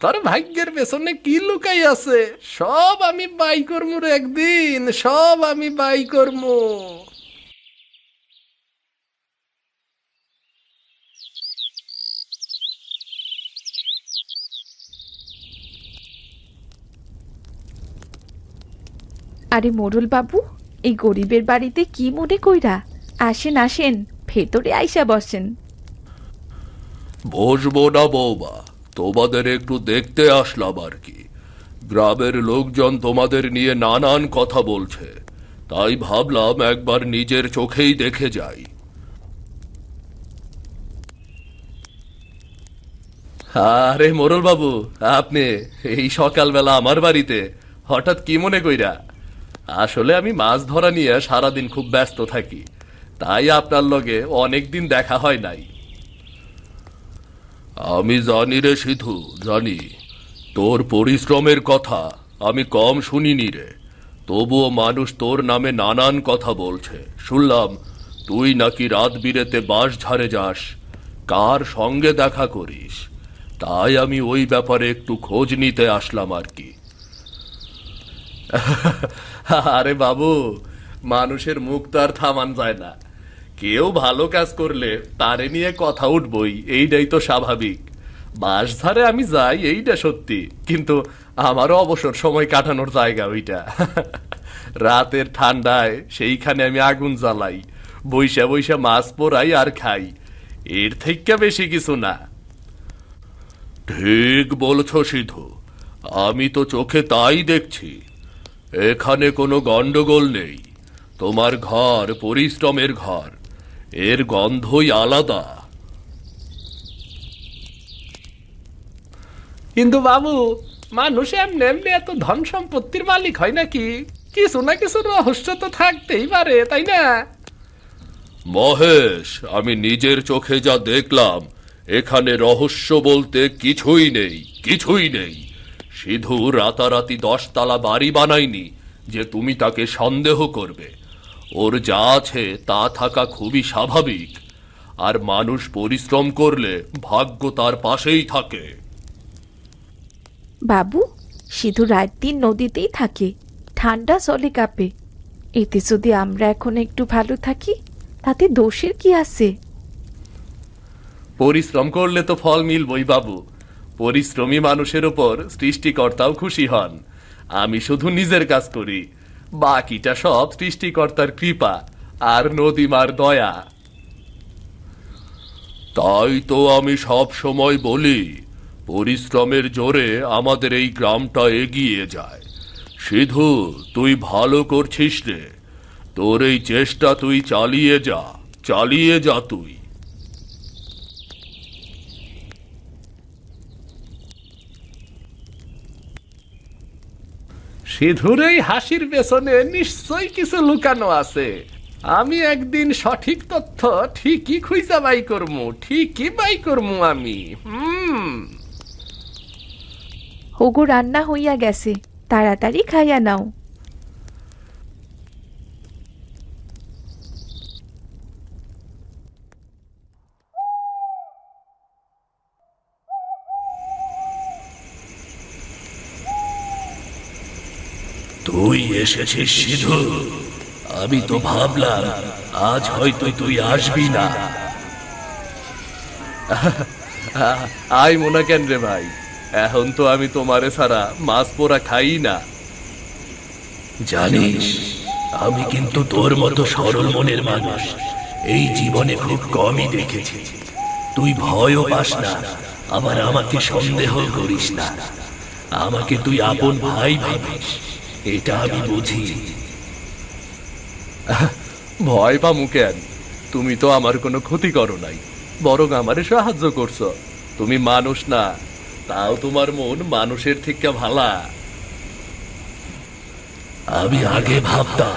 তোর ভাগ্যের পেছনে কি লুকাই আছে সব আমি বাই করমু রে একদিন, সব আমি বাই করমু। আরে মোড়ল বাবু, এই গরিবের বাড়িতে কি মনে কইরা? আসেন আসেন, ভেতরে আইসা বসেন। বসবো না বৌমা, তোমাদের একটু দেখতে আসলাম আর কি। গ্রামের লোকজন তোমাদের নিয়ে নানান কথা বলছে, তাই ভাবলাম একবার নিজের চোখেই দেখে যাই। আরে মোরল বাবু, আপনি এই সকালবেলা আমার বাড়িতে হঠাৎ কি মনে কইরা? আসলে আমি মাছ ধরা নিয়ে সারাদিন খুব ব্যস্ত থাকি, তাই আপনার লগে অনেকদিন দেখা হয় নাই। আমি জানি রে সিধু, জানি। তোর পরিশ্রমের কথা আমি কম শুনিনি রে। তবুও মানুষ তোর নামে নানান কথা বলছে। শুনলাম তুই নাকি রাত বিরেতে বাঁশ ঝাড়ে যাস, কার সঙ্গে দেখা করিস। তাই আমি ওই ব্যাপারে একটু খোঁজ নিতে আসলাম আর কি। আরে বাবু, মানুষের মুখ তো আর থামান যায় না। কেউ ভালো কাজ করলে তারে নিয়ে কথা উঠবই, এইটাই তো স্বাভাবিক। বাস ধারে আমি যাই এইটা সত্যি, কিন্তু আমারও অবসর সময় কাটানোর জায়গা ওইটা। রাতের ঠান্ডায় সেইখানে আমি আগুন জ্বালাই, বইসা বইসা মাছ পোড়াই আর খাই, এর থেকে বেশি কিছু না। ঠিক বলছ সিধু, আমি তো চোখে তাই দেখছি। এখানে কোনো গন্ডগোল নেই। তোমার ঘর পরিশ্রমের ঘর, এর গন্ধই আলাদা। কিন্তু বাবু, মানুষ এমনি এমনি এত ধন সম্পত্তির মালিক হয় নাকি? কিছু না কিছু রহস্য তো থাকতেই পারে, তাই না? মহেশ, আমি নিজের চোখে যা দেখলাম, এখানে রহস্য বলতে কিছুই নেই, কিছুই নেই। সিধু রাতারাতি 10 তলা বাড়ি বানায়নি যে তুমি তাকে সন্দেহ করবে। ওর যা আছে তা থাকা খুবই স্বাভাবিক, আর মানুষ পরিশ্রম করলে ভাগ্য তার পাশেই থাকে। বাবু, সিধু রাত দিন নদীতেই থাকে, ঠান্ডা চলে কাঁপে। এতে যদি আমরা এখন একটু ভালো থাকি, তাতে দোষের কি আছে? পরিশ্রম করলে তো ফল মিলবই বাবু। পরিশ্রমী মানুষের উপর সৃষ্টিকর্তাও খুশি হন। আমি শুধু নিজের কাজ করি, বাকিটা সব সৃষ্টিকর্তার কৃপা আর নদীমার দয়া। তাই তো আমি সব সময় বলি, পরিশ্রমের জোরে আমাদের এই গ্রামটা এগিয়ে যায়। সিধু, তুই ভালো করছিস রে। তোর এই চেষ্টা তুই চালিয়ে যা, চালিয়ে যা তুই। সিধুর এই হাসির পেছনে নিশ্চয়ই কিছু লুকানো আছে। আমি একদিন সঠিক তথ্য ঠিকই খুঁজা বাই করমু, ঠিকই বাই করমু আমি। ওগো, রান্না হইয়া গেছে, তাড়াতাড়ি খাইয়া নাও। তুই এসেছিস সিধু? আমি তো ভাবলাম আজ হয়তো তুই আসবি না। আই মোনা কেন রে ভাই, এখন তো আমি তোমারে ছাড়া মাছ পোড়া খাই না। জানিস, আমি কিন্তু তোর মতো সরল মনের মানুষ এই জীবনে খুব কমই দেখেছি। তুই ভয়ও পাস না, আবার আমাকে সন্দেহ করিস না। আমাকে তুই আপন ভাই ভাবিস, এটা আমি বুঝি। ভয় পামু কেন? তুমি তো আমার কোনো ক্ষতি করো নাই, বরং আমারে সাহায্য করছো। তুমি মানুষ না, তাও তোমার মন মানুষের থেকে ভালা। আমি আগে ভাবতাম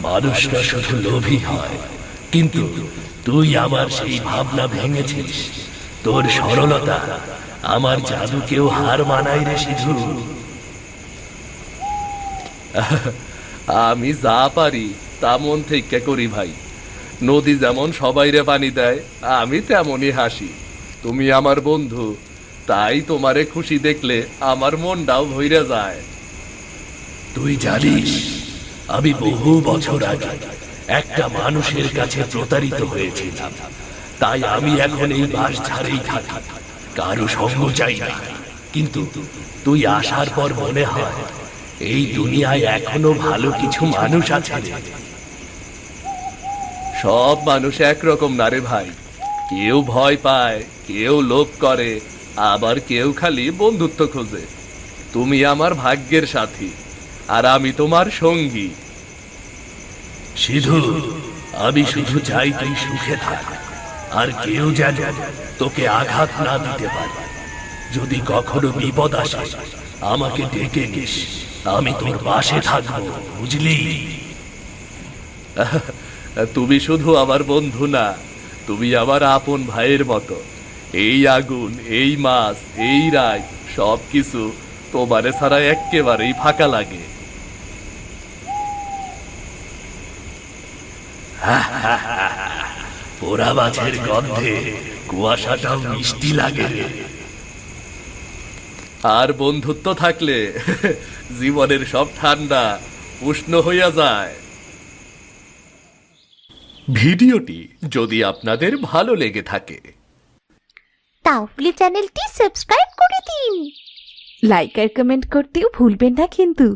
মানুষটা শুধু লোভী হয়, কিন্তু তুই আমার সেই ভাবনা ভেঙেছিস। তোর সরলতা আমার জাদুকেও হার মানাই রে সিধু। আমি যা পারি তা মন থেকে করি ভাই। নদী যেমন সবাইরে পানি দেয়, আমি তেমনই হাসি। তুমি আমার বন্ধু, তাই তোমারে খুশি দেখলে আমার মনটাও ভইরা যায়। তুই জানিস, আমি বহু বছর আগে একটা মানুষের কাছে প্রতারিত হয়েছিলাম। তাই আমি এখন এই বাঁশঝাড়েই থাকি, কারো সঙ্গ চাই না। কিন্তু তুই আসার পর মনে হয় এই দুনিয়ায় এখনো ভালো কিছু মানুষ আছে রে। সব মানুষ একরকম না রে ভাই। কেউ ভয় পায়, কেউ লোভ করে, আবার কেউ খালি বন্ধুত্ব খোঁজে। তুমি আমার ভাগ্যের সাথী, আর আমি তোমার সঙ্গী। সিধু, আমি শুধু চাই তুই সুখে থাক, আর কেউ যেন তোকে আঘাত না দিতে পারে। যদি কখনো বিপদ আসে আমাকে ডেকে নিস, আমি তোর পাশে থাকবো, বুঝলি? তুমি শুধু আমার বন্ধু না, তুমি আমার আপন ভাইয়ের মতো। এই আগুন, এই মাছ, এই রায়, সব কিছু তোমারে ছাড়া একেবারেই ফাঁকা লাগে। পোড়া মাছের গন্ধে কুয়াশাটাও মিষ্টি লাগে রে। আর বন্ধুত্ব থাকলে জীবনের সব ঠান্ডা উষ্ণ হইয়া যায়। ভিডিওটি যদি আপনাদের ভালো লেগে থাকে তাহলে চ্যানেলটি সাবস্ক্রাইব করে দিন। লাইক আর কমেন্ট করতেও ভুলবেন না কিন্তু।